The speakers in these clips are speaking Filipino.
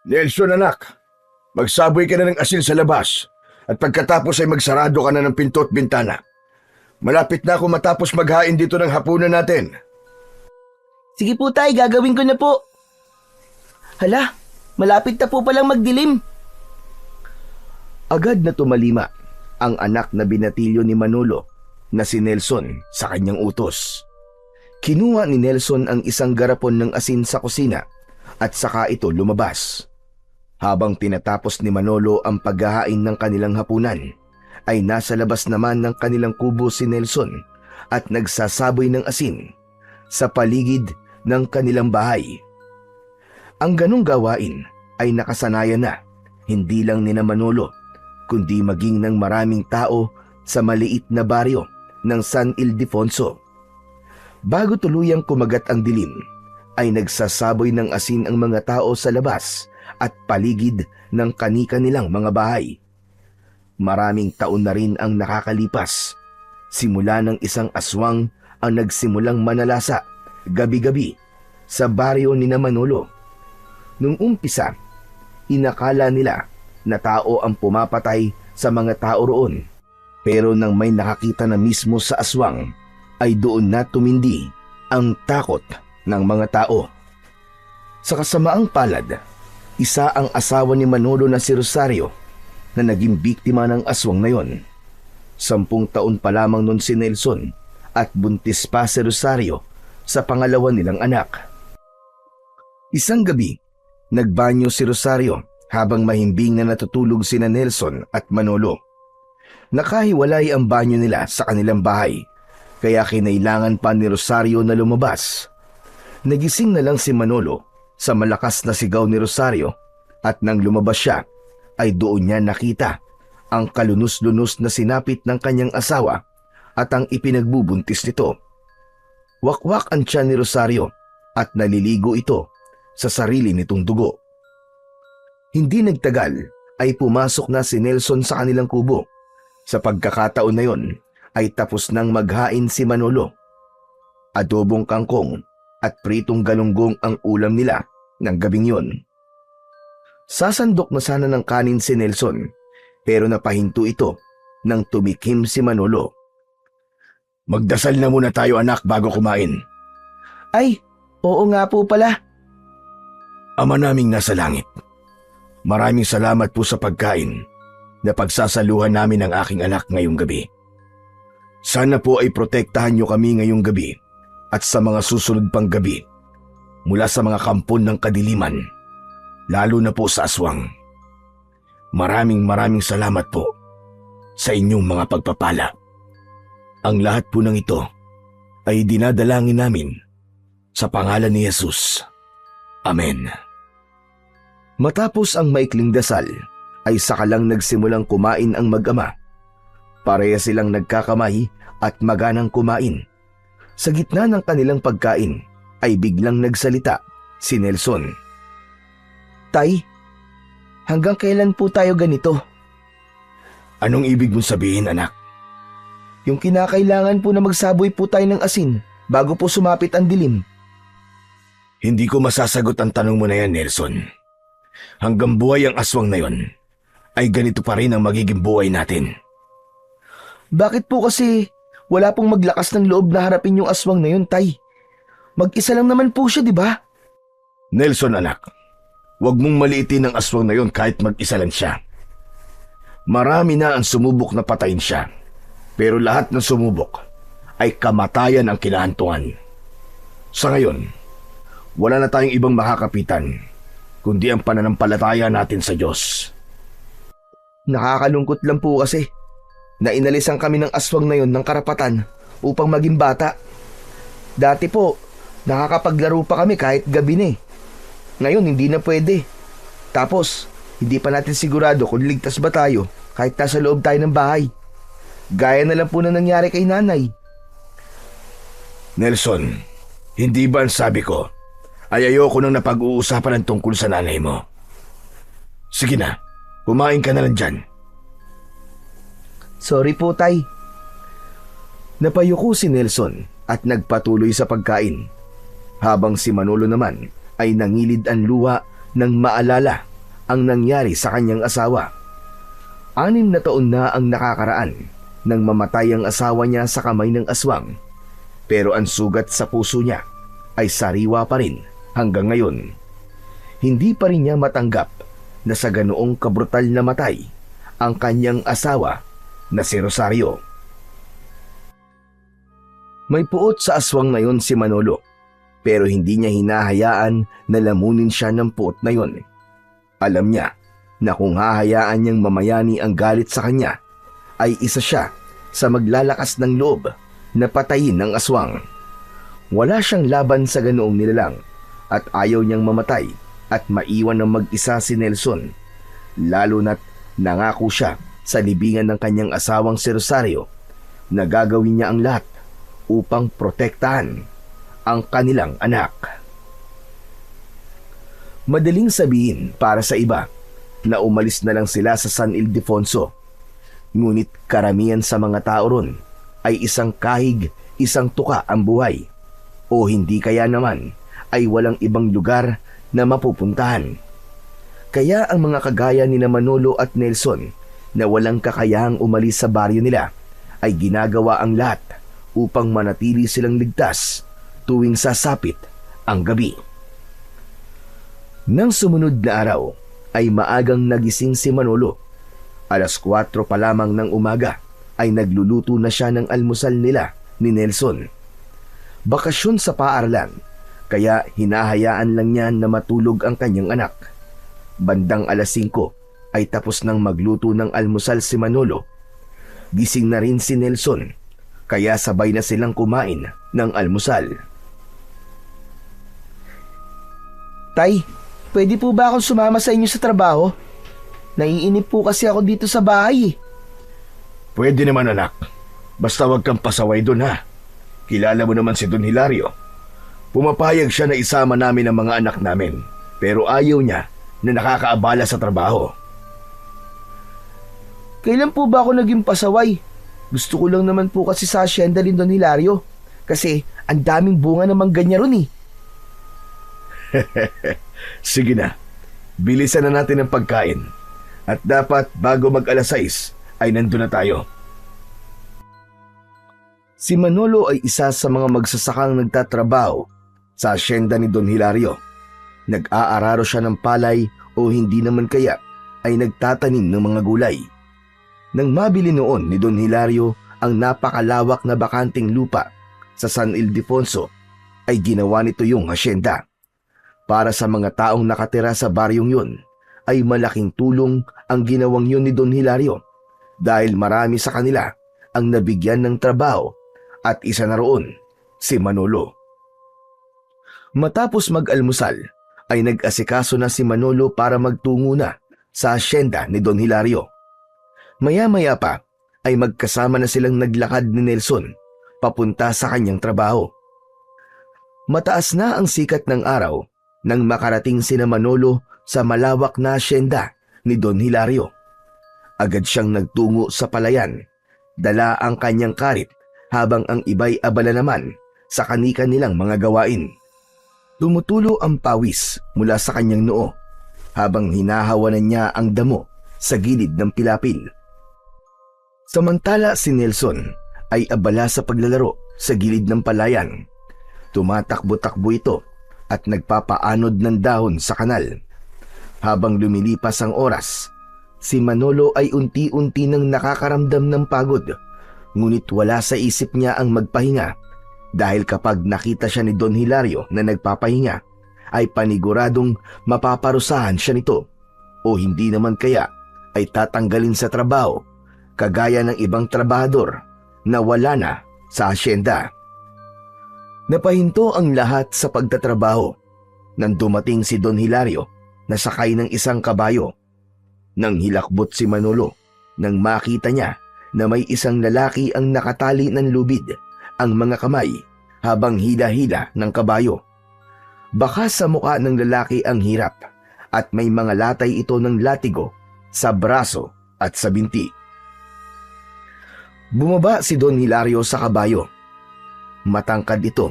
Nelson anak, magsaboy ka na ng asin sa labas at pagkatapos ay magsarado ka na ng pinto at bintana. Malapit na ako matapos maghain dito ng hapunan natin. Sige po tay, gagawin ko na po. Hala, malapit na po palang magdilim. Agad na tumalima ang anak na binatilyo ni Manolo na si Nelson sa kanyang utos. Kinuha ni Nelson ang isang garapon ng asin sa kusina at saka ito lumabas. Habang tinatapos ni Manolo ang paghahain ng kanilang hapunan, ay nasa labas naman ng kanilang kubo si Nelson at nagsasaboy ng asin sa paligid ng kanilang bahay. Ang ganong gawain ay nakasanayan na hindi lang ni Manolo kundi maging ng maraming tao sa maliit na baryo ng San Ildefonso. Bago tuluyang kumagat ang dilim, ay nagsasaboy ng asin ang mga tao sa labas at paligid ng kani-kanilang mga bahay. Maraming taon na rin ang nakakalipas. Simula ng isang aswang ang nagsimulang manalasa gabi-gabi sa baryo ni Manolo. Nung umpisa, inakala nila na tao ang pumapatay sa mga tao roon. Pero nang may nakakita na mismo sa aswang, ay doon na tumindi ang takot ng mga tao. Sa kasamaang palad, isa ang asawa ni Manolo na si Rosario na naging biktima ng aswang na yon. 10 taon pa lamang nun si Nelson at buntis pa si Rosario sa pangalawa nilang anak. Isang gabi, nagbanyo si Rosario habang mahimbing na natutulog sina Nelson at Manolo. Nakahiwalay ang banyo nila sa kanilang bahay, kaya kinailangan pa ni Rosario na lumabas. Nagising na lang si Manolo sa malakas na sigaw ni Rosario at nang lumabas siya ay doon niya nakita ang kalunos-lunos na sinapit ng kanyang asawa at ang ipinagbubuntis nito. Wakwak ang tiyan ni Rosario at naliligo ito sa sarili nitong dugo. Hindi nagtagal ay pumasok na si Nelson sa kanilang kubo. Sa pagkakataon na yon ay tapos nang maghain si Manolo. Adobong kangkong at pritong galunggong ang ulam nila ng gabing yon. Sasandok na sana ng kanin si Nelson pero napahinto ito nang tumikim si Manolo. Magdasal na muna tayo anak bago kumain. Ay, oo nga po pala. Ama naming nasa langit, maraming salamat po sa pagkain na pagsasaluhan namin ng aking anak ngayong gabi. Sana po ay protektahan niyo kami ngayong gabi at sa mga susunod pang gabi mula sa mga kampon ng kadiliman, lalo na po sa aswang. Maraming salamat po sa inyong mga pagpapala. Ang lahat po ng ito ay dinadalangin namin sa pangalan ni Jesus. Amen. Matapos ang maikling dasal, ay sakalang nagsimulang kumain ang mag-ama. Pareha silang nagkakamay at maganang kumain. Sa gitna ng kanilang pagkain ay biglang nagsalita si Nelson. Tay, hanggang kailan po tayo ganito? Anong ibig mong sabihin anak? Yung kinakailangan po na magsaboy po tayo ng asin bago po sumapit ang dilim. Hindi ko masasagot ang tanong mo na yan, Nelson. Hanggang buhay ang aswang na yon, ay ganito pa rin ang magiging buhay natin. Bakit po kasi wala pong maglakas ng loob na harapin yung aswang na yun, Tay? Mag-isa lang naman po siya, di ba? Nelson anak, huwag mong maliitin ang aswang na yon kahit mag-isa lang siya. Marami na ang sumubok na patayin siya, pero lahat ng sumubok ay kamatayan ang kinahantungan. Sa ngayon, wala na tayong ibang makakapitan kundi ang pananampalataya natin sa Diyos. Nakakalungkot lang po kasi na inalisan kami ng aswang na yon ng karapatan upang maging bata. Dati po, nakakapaglaro pa kami kahit gabi na eh. Ngayon, hindi na pwede. Tapos, hindi pa natin sigurado kung ligtas ba tayo kahit nasa loob tayo ng bahay. Gaya na lang po na nangyari kay nanay. Nelson, hindi ba ang sabi ko ay ayoko nang napag-uusapan ang tungkol sa nanay mo? Sige na, kumain ka na lang dyan. Sorry po, Tay. Napayuko si Nelson at nagpatuloy sa pagkain, habang si Manolo naman ay nangilid ang luha ng maalala ang nangyari sa kanyang asawa. 6 na taon na ang nakakaraan nang mamatay ang asawa niya sa kamay ng aswang, pero ang sugat sa puso niya ay sariwa pa rin hanggang ngayon. Hindi pa rin niya matanggap na sa ganoong kabrutal na matay ang kanyang asawa na si Rosario. May puot sa aswang na yon si Manolo, pero hindi niya hinahayaan na lamunin siya ng puot na yon. Alam niya na kung hahayaan niyang mamayani ang galit sa kanya, ay isa siya sa maglalakas ng loob na patayin ng aswang. Wala siyang laban sa ganoong nilalang at ayaw niyang mamatay at maiwan ng mag-isa si Nelson, lalo na't nangako siya sa libingan ng kanyang asawang si Rosario na gagawin niya ang lahat upang protektahan ang kanilang anak. Madaling sabihin para sa iba na umalis na lang sila sa San Ildefonso, ngunit karamihan sa mga tao ron ay isang kahig, isang tuka ang buhay, o hindi kaya naman ay walang ibang lugar na mapupuntahan. Kaya ang mga kagaya ni Manolo at Nelson na walang kakayahang umalis sa baryo nila ay ginagawa ang lahat upang manatili silang ligtas tuwing sasapit ang gabi. Nang sumunod na araw ay maagang nagising si Manolo. 4:00 pa lamang ng umaga ay nagluluto na siya ng almusal nila ni Nelson. Bakasyon sa paaralan, kaya hinahayaan lang niya na matulog ang kanyang anak. Bandang 5:00 ay tapos nang magluto ng almusal si Manolo. Gising na rin si Nelson, kaya sabay na silang kumain ng almusal. Tay, pwede po ba akong sumama sa inyo sa trabaho? Naiinip po kasi ako dito sa bahay. Pwede naman anak. Basta wag kang pasaway doon ha. Kilala mo naman si Don Hilario. Pumapayag siya na isama namin ang mga anak namin, pero ayaw niya na nakakaabala sa trabaho. Kailan po ba ako naging pasaway? Gusto ko lang naman po kasi sa asyenda ni Don Hilario. Kasi ang daming bunga namang ganyan ron eh. Sige na, bilisan na natin ang pagkain. At dapat bago mag-6 ay nandun na tayo. Si Manolo ay isa sa mga magsasakang nagtatrabaho sa asyenda ni Don Hilario. Nag-aararo siya ng palay o hindi naman kaya ay nagtatanim ng mga gulay. Nang mabili noon ni Don Hilario ang napakalawak na bakanting lupa sa San Ildefonso, ay ginawa nito yung asyenda. Para sa mga taong nakatira sa baryong yun, ay malaking tulong ang ginawang yun ni Don Hilario dahil marami sa kanila ang nabigyan ng trabaho at isa na roon si Manolo. Matapos mag-almusal ay nag-asikaso na si Manolo para magtungo na sa asyenda ni Don Hilario. Maya-maya pa ay magkasama na silang naglakad ni Nelson papunta sa kanyang trabaho. Mataas na ang sikat ng araw nang makarating sina Manolo sa malawak na asyenda ni Don Hilario. Agad siyang nagtungo sa palayan, dala ang kanyang karit habang ang iba'y abala naman sa kani-kanilang mga gawain. Tumutulo ang pawis mula sa kanyang noo habang hinahawanan niya ang damo sa gilid ng pilapil. Samantala si Nelson ay abala sa paglalaro sa gilid ng palayan. Tumatakbo-takbo ito at nagpapaanod ng dahon sa kanal. Habang lumilipas ang oras, si Manolo ay unti-unti nang nakakaramdam ng pagod, ngunit wala sa isip niya ang magpahinga dahil kapag nakita siya ni Don Hilario na nagpapahinga, ay paniguradong mapaparusahan siya nito o hindi naman kaya ay tatanggalin sa trabaho kagaya ng ibang trabahador na wala na sa asyenda. Napahinto ang lahat sa pagtatrabaho nang dumating si Don Hilario na sakay ng isang kabayo. Nang hilakbot si Manolo nang makita niya na may isang lalaki ang nakatali ng lubid ang mga kamay habang hila-hila ng kabayo. Baka sa mukha ng lalaki ang hirap at may mga latay ito ng latigo sa braso at sa binti. Bumaba si Don Hilario sa kabayo. Matangkad ito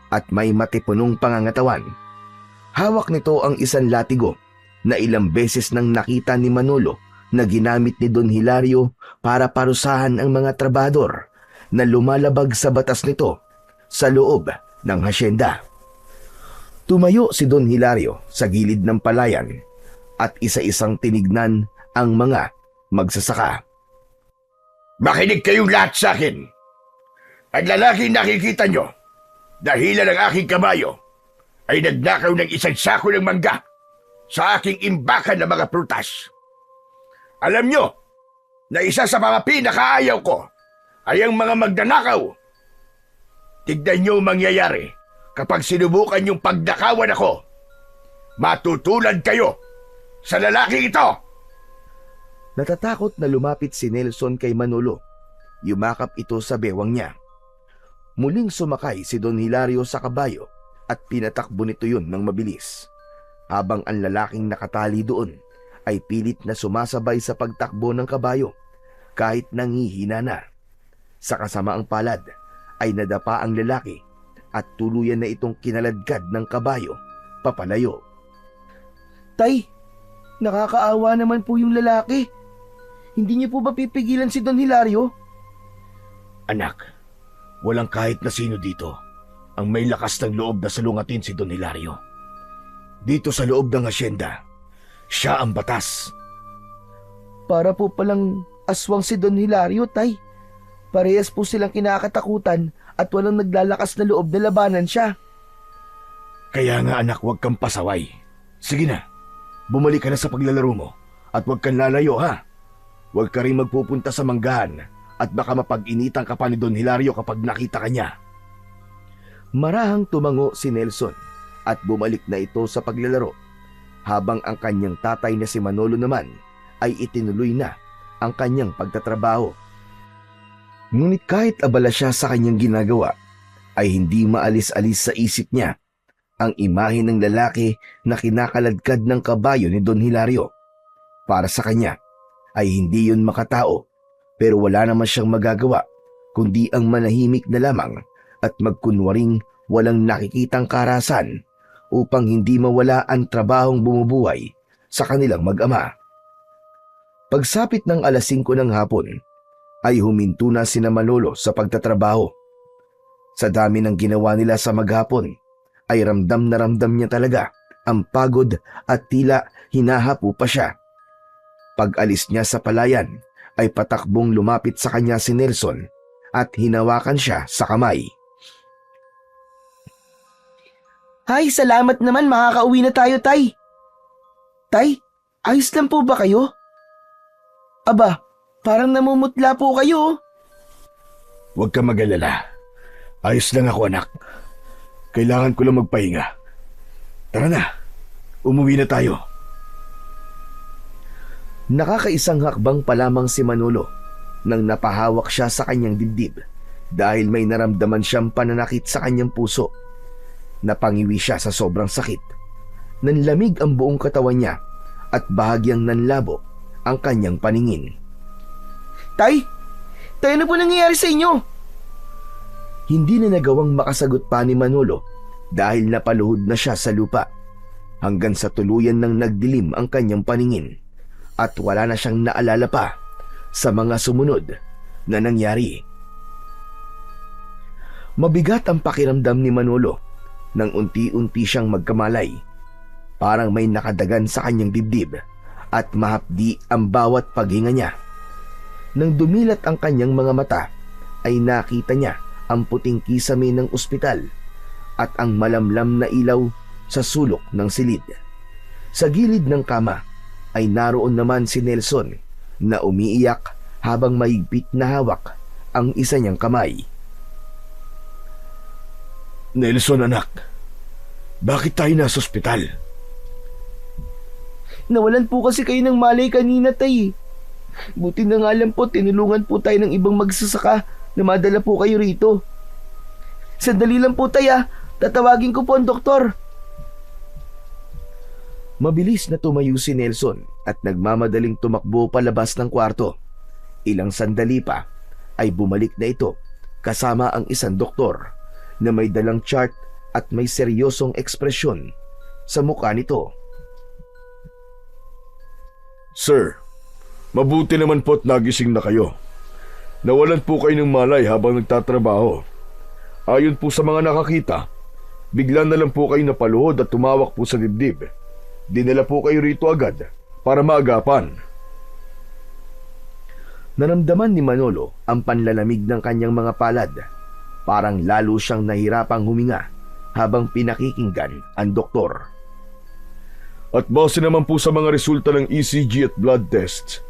at may matipunong pangangatawan. Hawak nito ang isang latigo na ilang beses nang nakita ni Manolo na ginamit ni Don Hilario para parusahan ang mga trabador na lumalabag sa batas nito sa loob ng hasyenda. Tumayo si Don Hilario sa gilid ng palayan at isa-isang tinignan ang mga magsasaka. Makinig kayong lahat sa akin. Ang lalaking nakikita nyo, dahilan ng aking kabayo, ay nagnakaw ng isang sako ng mangga sa aking imbakan ng mga prutas. Alam nyo na isa sa mga pinakaayaw ko ay ang mga magnanakaw. Tignan nyo ang mangyayari kapag sinubukan yung pagnakawan ako. Matutulad kayo sa lalaking ito. Natatakot na lumapit si Nelson kay Manolo. Yumakap ito sa bewang niya. Muling sumakay si Don Hilario sa kabayo at pinatakbo nito yun ng mabilis. Habang ang lalaking nakatali doon ay pilit na sumasabay sa pagtakbo ng kabayo kahit nangihina na. Sa kasamaang palad ay nadapa ang lalaki at tuluyan na itong kinaladkad ng kabayo papalayo. Tay, nakakaawa naman po yung lalaki. Hindi niyo po ba pipigilan si Don Hilario? Anak, walang kahit na sino dito ang may lakas ng loob na salungatin si Don Hilario. Dito sa loob ng asyenda, siya ang batas. Para po palang aswang si Don Hilario, Tay. Parehas po silang kinakatakutan at walang naglalakas na loob na labanan siya. Kaya nga anak, huwag kang pasaway. Sige na, bumalik ka na sa paglalaro mo at huwag kang lalayo ha. Huwag ka rin magpupunta sa manggahan at baka mapag-initan ka pa ni Don Hilario kapag nakita ka niya. Marahang tumango si Nelson at bumalik na ito sa paglalaro habang ang kanyang tatay na si Manolo naman ay itinuloy na ang kanyang pagtatrabaho. Ngunit kahit abala siya sa kanyang ginagawa ay hindi maalis-alis sa isip niya ang imahe ng lalaki na kinakaladkad ng kabayo ni Don Hilario. Para sa kanya ay hindi yun makatao pero wala naman siyang magagawa kundi ang manahimik na lamang at magkunwaring walang nakikitang karahasan upang hindi mawala ang trabahong bumubuhay sa kanilang mag-ama. Pagsapit ng 5:00 ng hapon ay huminto na sina Manolo sa pagtatrabaho. Sa dami ng ginawa nila sa maghapon ay ramdam na ramdam niya talaga ang pagod at tila hinahapo pa siya. Pag-alis niya sa palayan ay patakbong lumapit sa kanya si Nelson at hinawakan siya sa kamay. Ay, salamat naman, makakauwi na tayo, Tay. Tay, ayos lang po ba kayo? Aba, parang namumutla po kayo. Huwag ka mag-alala. Ayos lang ako anak. Kailangan ko lang magpahinga. Tara na, umuwi na tayo. Nakakaisang hakbang pa lamang si Manolo nang napahawak siya sa kanyang dibdib dahil may naramdaman siyang pananakit sa kanyang puso. Napangiwi siya sa sobrang sakit. Nanlamig ang buong katawan niya at bahagyang nanlabo ang kanyang paningin. Tay, ano po nangyayari sa inyo? Hindi na nagawang makasagot pa ni Manolo dahil napaluhod na siya sa lupa hanggang sa tuluyan ng nagdilim ang kanyang paningin at wala na siyang naalala pa sa mga sumunod na nangyari. Mabigat ang pakiramdam ni Manolo nang unti-unti siyang magkamalay. Parang may nakadagan sa kanyang dibdib at mahapdi ang bawat paghinga niya. Nang dumilat ang kanyang mga mata ay nakita niya ang puting kisame ng ospital at ang malamlam na ilaw sa sulok ng silid. Sa gilid ng kama ay naroon naman si Nelson na umiiyak habang mahigpit na hawak ang isa niyang kamay. Nelson anak, bakit tayo nasa ospital? Nawalan po kasi kayo ng malay kanina, Tay. Buti na nga lang po, tinulungan po tayo ng ibang magsasaka na madala po kayo rito. Sandali lang po, Tay, tatawagin ko po ang doktor. Mabilis na tumayo si Nelson at nagmamadaling tumakbo palabas ng kwarto. Ilang sandali pa ay bumalik na ito kasama ang isang doktor na may dalang chart at may seryosong ekspresyon sa mukha nito. Sir, mabuti naman po't nagising na kayo. Nawalan po kayo ng malay habang nagtatrabaho. Ayon po sa mga nakakita, bigla na lang po kayo napaluhod at tumawak po sa dibdib. Dinala po kayo rito agad para maagapan. Naramdaman ni Manolo ang panlalamig ng kanyang mga palad. Parang lalo siyang nahirapang huminga habang pinakikinggan ang doktor. At base naman po sa mga resulta ng ECG at blood tests,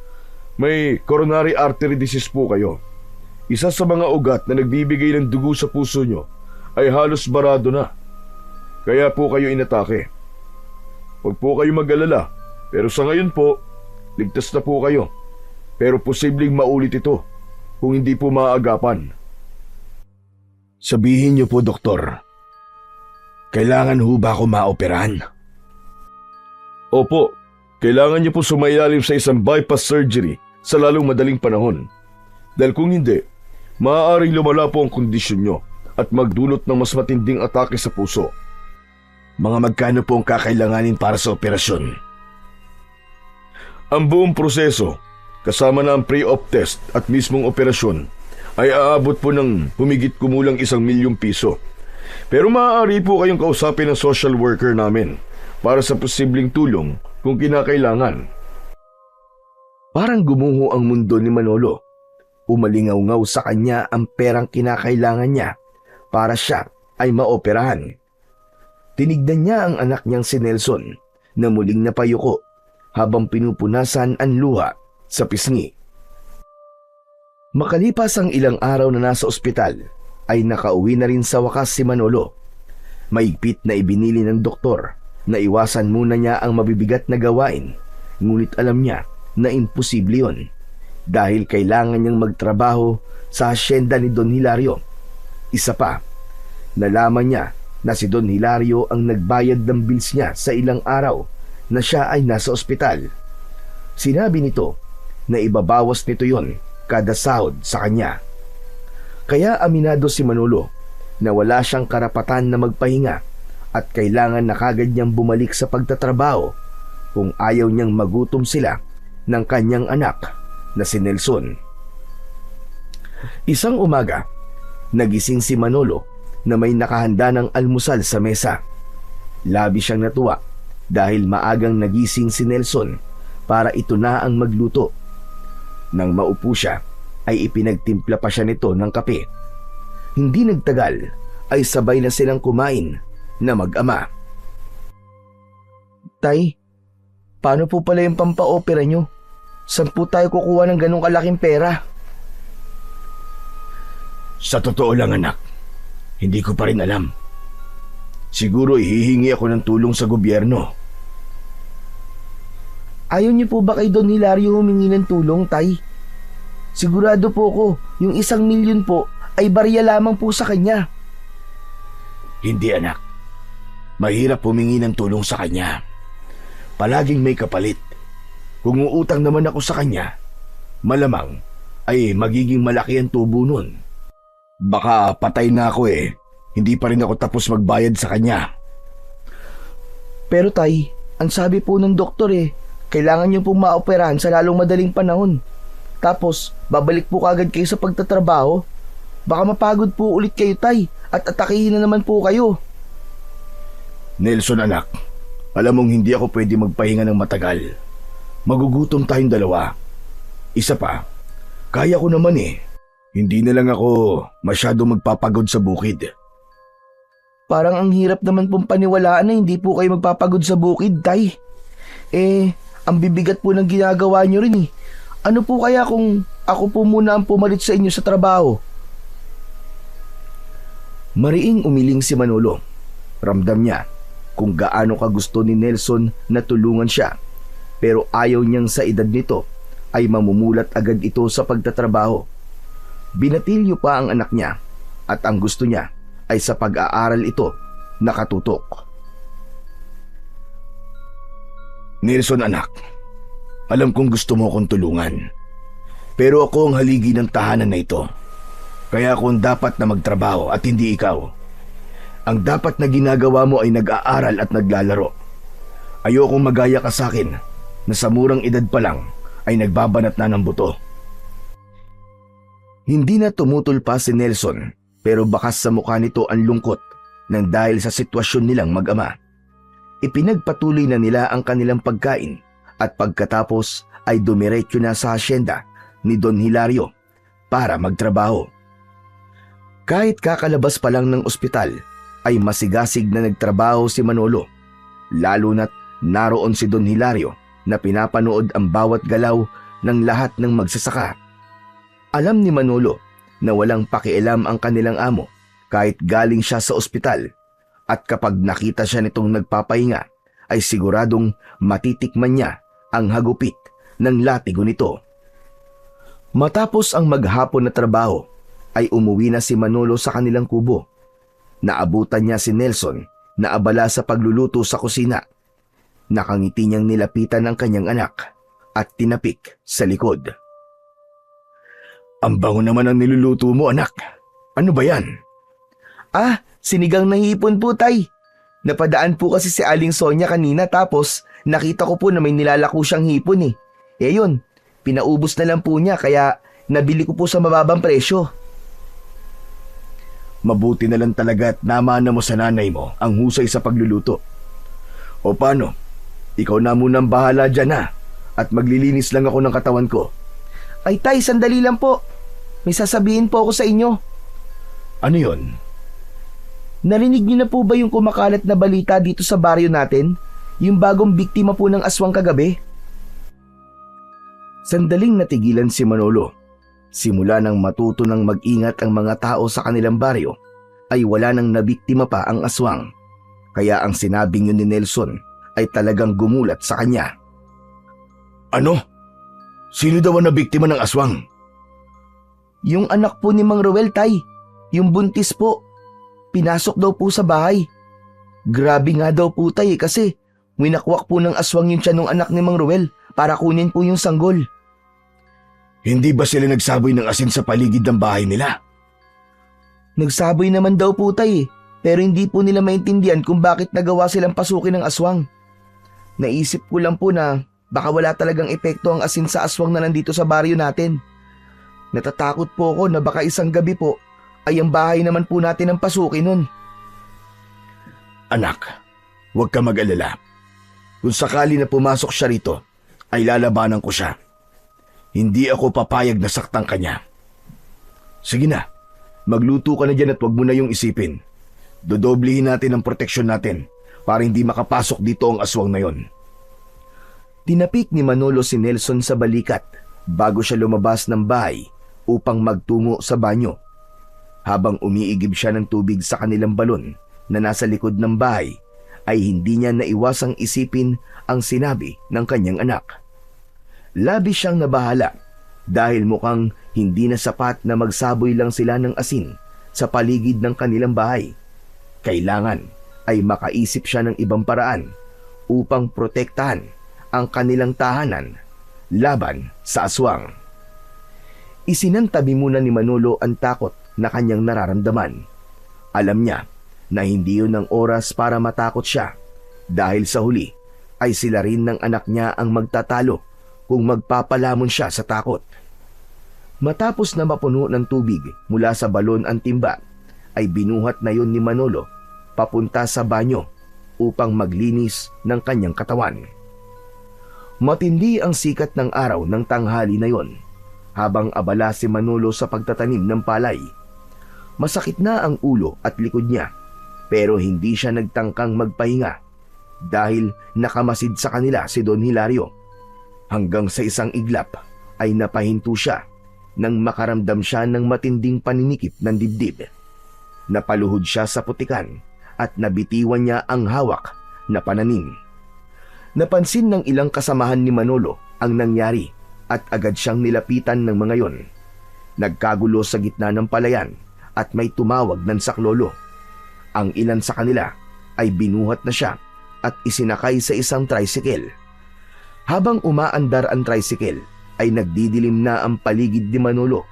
may coronary artery disease po kayo. Isa sa mga ugat na nagbibigay ng dugo sa puso nyo ay halos barado na. Kaya po kayo inatake. Huwag po kayo mag-alala, pero sa ngayon po, ligtas na po kayo. Pero posibleng maulit ito kung hindi po maaagapan. Sabihin niyo po, doktor, kailangan ho ba ako maoperahan? Opo, kailangan niyo po sumailalim sa isang bypass surgery sa lalong madaling panahon. Dahil kung hindi, maaaring lumala po ang kondisyon nyo at magdulot ng mas matinding atake sa puso. Mga magkano po ang kakailanganin para sa operasyon? Ang buong proseso, kasama na ang pre-op test at mismong operasyon, ay aabot po ng humigit kumulang 1,000,000 piso. Pero maaari po kayong kausapin ng social worker namin para sa posibleng tulong kung kinakailangan. Parang gumuho ang mundo ni Manolo. Umalingaw-ngaw sa kanya ang perang kinakailangan niya para siya ay maoperahan. Tinignan niya ang anak niyang si Nelson na muling napayuko habang pinupunasan ang luha sa pisngi. Makalipas ang ilang araw na nasa ospital, ay nakauwi na rin sa wakas si Manolo. Maigpit na ibinili ng doktor na iwasan muna niya ang mabibigat na gawain, ngunit alam niya na imposible yun dahil kailangan niyang magtrabaho sa hasyenda ni Don Hilario. Isa pa, nalaman niya na si Don Hilario ang nagbayad ng bills niya sa ilang araw na siya ay nasa ospital. Sinabi nito na ibabawas nito yon kada sahod sa kanya. Kaya aminado si Manolo na wala siyang karapatan na magpahinga at kailangan na kagad niyang bumalik sa pagtatrabaho kung ayaw niyang magutom sila ng kanyang anak na si Nelson. Isang umaga, nagising si Manolo na may nakahanda ng almusal sa mesa. Labi siyang natuwa dahil maagang nagising si Nelson para ito na ang magluto. Nang maupo siya, ay ipinagtimpla pa siya nito ng kape. Hindi nagtagal, ay sabay na silang kumain na mag-ama. Tay, paano po pala yung pampaopera nyo? Saan po tayo kukuha ng ganong kalaking pera? Sa totoo lang, anak, hindi ko pa rin alam. Siguro ihihingi ako ng tulong sa gobyerno. Ayaw niyo po ba kay Don Hilario humingi ng tulong, Tay? Sigurado po ko, yung 1,000,000 po ay barya lamang po sa kanya. Hindi, anak. Mahirap humingi ng tulong sa kanya. Palaging may kapalit. Kung uutang naman ako sa kanya, malamang ay magiging malaki ang tubo nun. Baka patay na ako eh. Hindi pa rin ako tapos magbayad sa kanya. Pero Tay, ang sabi po ng doktor kailangan niyo pong maoperahan sa lalong madaling panahon. Tapos, babalik po kagad kayo sa pagtatrabaho. Baka mapagod po ulit kayo, Tay, at atakihin na naman po kayo. Nelson, anak, alam mong hindi ako pwede magpahinga ng matagal. Magugutom tayong dalawa. Isa pa, kaya ko naman Hindi na lang ako masyado magpapagod sa bukid. Parang ang hirap naman pong paniwalaan na hindi po kayo magpapagod sa bukid, Tay. Ang bibigat po ng ginagawa nyo rin Ano po kaya kung ako po muna ang pumalit sa inyo sa trabaho? Mariing umiling si Manolo. Ramdam niya kung gaano kagusto ni Nelson na tulungan siya. Pero ayaw niyang sa edad nito ay mamumulat agad ito sa pagtatrabaho. Binatilyo pa ang anak niya at ang gusto niya ay sa pag-aaral ito nakatutok. Nelson, anak, alam kong gusto mo akong tulungan. Pero ako ang haligi ng tahanan na ito. Kaya ako ang dapat na magtrabaho at hindi ikaw. Ang dapat na ginagawa mo ay nag-aaral at naglalaro. Ayokong magaya ka sa akin na sa murang edad pa lang ay nagbabanat na ng buto. Hindi na tumutol pa si Nelson pero bakas sa mukha nito ang lungkot nang dahil sa sitwasyon nilang mag-ama. Ipinagpatuloy na nila ang kanilang pagkain at pagkatapos ay dumiretso na sa asyenda ni Don Hilario para magtrabaho. Kahit kakalabas pa lang ng ospital ay masigasig na nagtrabaho si Manolo, lalo na't naroon si Don Hilario na pinapanood ang bawat galaw ng lahat ng magsasaka. Alam ni Manolo na walang pakialam ang kanilang amo kahit galing siya sa ospital, at kapag nakita siya nitong nagpapahinga ay siguradong matitikman niya ang hagupit ng latigo nito. Matapos ang maghapon na trabaho ay umuwi na si Manolo sa kanilang kubo. Naabutan niya si Nelson na abala sa pagluluto sa kusina. Nakangiti niyang nilapitan ang kanyang anak at tinapik sa likod. Ang bango naman ang niluluto mo, anak. Ano ba yan? Sinigang na hipon po, tay. Napadaan po kasi si Aling Sonia kanina tapos nakita ko po na may nilalako siyang hipon eh. Yun, pinaubos na lang po niya kaya nabili ko po sa mababang presyo. Mabuti na lang talaga at namana mo sa nanay mo ang husay sa pagluluto. O paano? Ikaw na munang bahala dyan at maglilinis lang ako ng katawan ko. Ay tay, sandali lang po. May sasabihin po ako sa inyo. Ano yon? Narinig niyo na po ba yung kumakalat na balita dito sa baryo natin? Yung bagong biktima po ng aswang kagabi? Sandaling natigilan si Manolo. Simula nang matuto ng mag-ingat ang mga tao sa kanilang baryo, ay wala nang nabiktima pa ang aswang. Kaya ang sinabing yun ni Nelson ay talagang gumulat sa kanya. Ano? Sino daw ang nabiktima ng aswang? Yung anak po ni Mang Ruel, tay. Yung buntis po. Pinasok daw po sa bahay. Grabe nga daw po, tay, kasi winakwak po ng aswang yung tiyan ng anak ni Mang Ruel para kunin po yung sanggol. Hindi ba sila nagsaboy ng asin sa paligid ng bahay nila? Nagsaboy naman daw po, tay, pero hindi po nila maintindihan kung bakit nagawa silang pasukin ng aswang. Naisip ko lang po na baka wala talagang epekto ang asin sa aswang na nandito sa baryo natin. Natatakot po ako na baka isang gabi po ay ang bahay naman po natin ang pasukin nun. Anak, huwag ka mag-alala. Kung sakali na pumasok siya rito, ay lalabanan ko siya. Hindi ako papayag na saktan kanya. Sige na, magluto ka na dyan at huwag mo na yung isipin. Dodoblihin natin ang proteksyon natin para hindi makapasok dito ang aswang na yon. Tinapik ni Manolo si Nelson sa balikat bago siya lumabas ng bahay upang magtungo sa banyo. Habang umiigib siya ng tubig sa kanilang balon na nasa likod ng bahay, ay hindi niya naiwasang isipin ang sinabi ng kanyang anak. Labis siyang nabahala dahil mukhang hindi na sapat na magsaboy lang sila ng asin sa paligid ng kanilang bahay. Kailangan ay makaisip siya ng ibang paraan upang protektahan ang kanilang tahanan laban sa aswang. Isinantabi muna ni Manolo ang takot na kanyang nararamdaman. Alam niya na hindi yun ang oras para matakot siya dahil sa huli ay sila rin ng anak niya ang magtatalo kung magpapalamon siya sa takot. Matapos na mapuno ng tubig mula sa balon ang timba, ay binuhat na yun ni Manolo papunta sa banyo upang maglinis ng kanyang katawan. Matindi ang sikat ng araw ng tanghali na yon habang abala si Manolo sa pagtatanim ng palay. Masakit na ang ulo at likod niya pero hindi siya nagtangkang magpahinga dahil nakamasid sa kanila si Don Hilario. Hanggang sa isang iglap ay napahinto siya nang makaramdam siya ng matinding paninikip ng dibdib. Napaluhod siya sa putikan at nabitiwan niya ang hawak na pananim. Napansin ng ilang kasamahan ni Manolo ang nangyari at agad siyang nilapitan ng mga yon. Nagkagulo sa gitna ng palayan at may tumawag ng saklolo. Ang ilan sa kanila ay binuhat na siya at isinakay sa isang tricycle. Habang umaandar ang tricycle, ay nagdidilim na ang paligid ni Manolo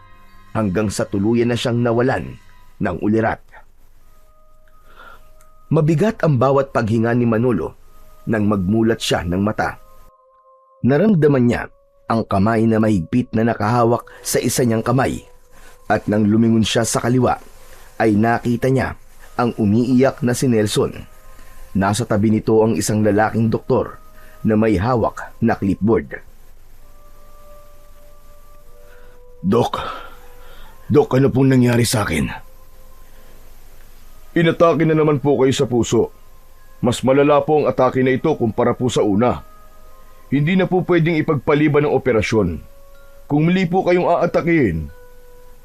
hanggang sa tuluyan na siyang nawalan ng ulirat. Mabigat ang bawat paghinga ni Manolo nang magmulat siya ng mata. Naramdaman niya ang kamay na mahigpit na nakahawak sa isa niyang kamay at nang lumingon siya sa kaliwa ay nakita niya ang umiiyak na si Nelson. Nasa tabi nito ang isang lalaking doktor na may hawak na clipboard. Dok, ano pong nangyari sa akin? Inatake na naman po kayo sa puso. Mas malala po ang atake na ito kumpara po sa una. Hindi na po pwedeng ipagpaliban ng operasyon. Kung muli po kayong aatakihin,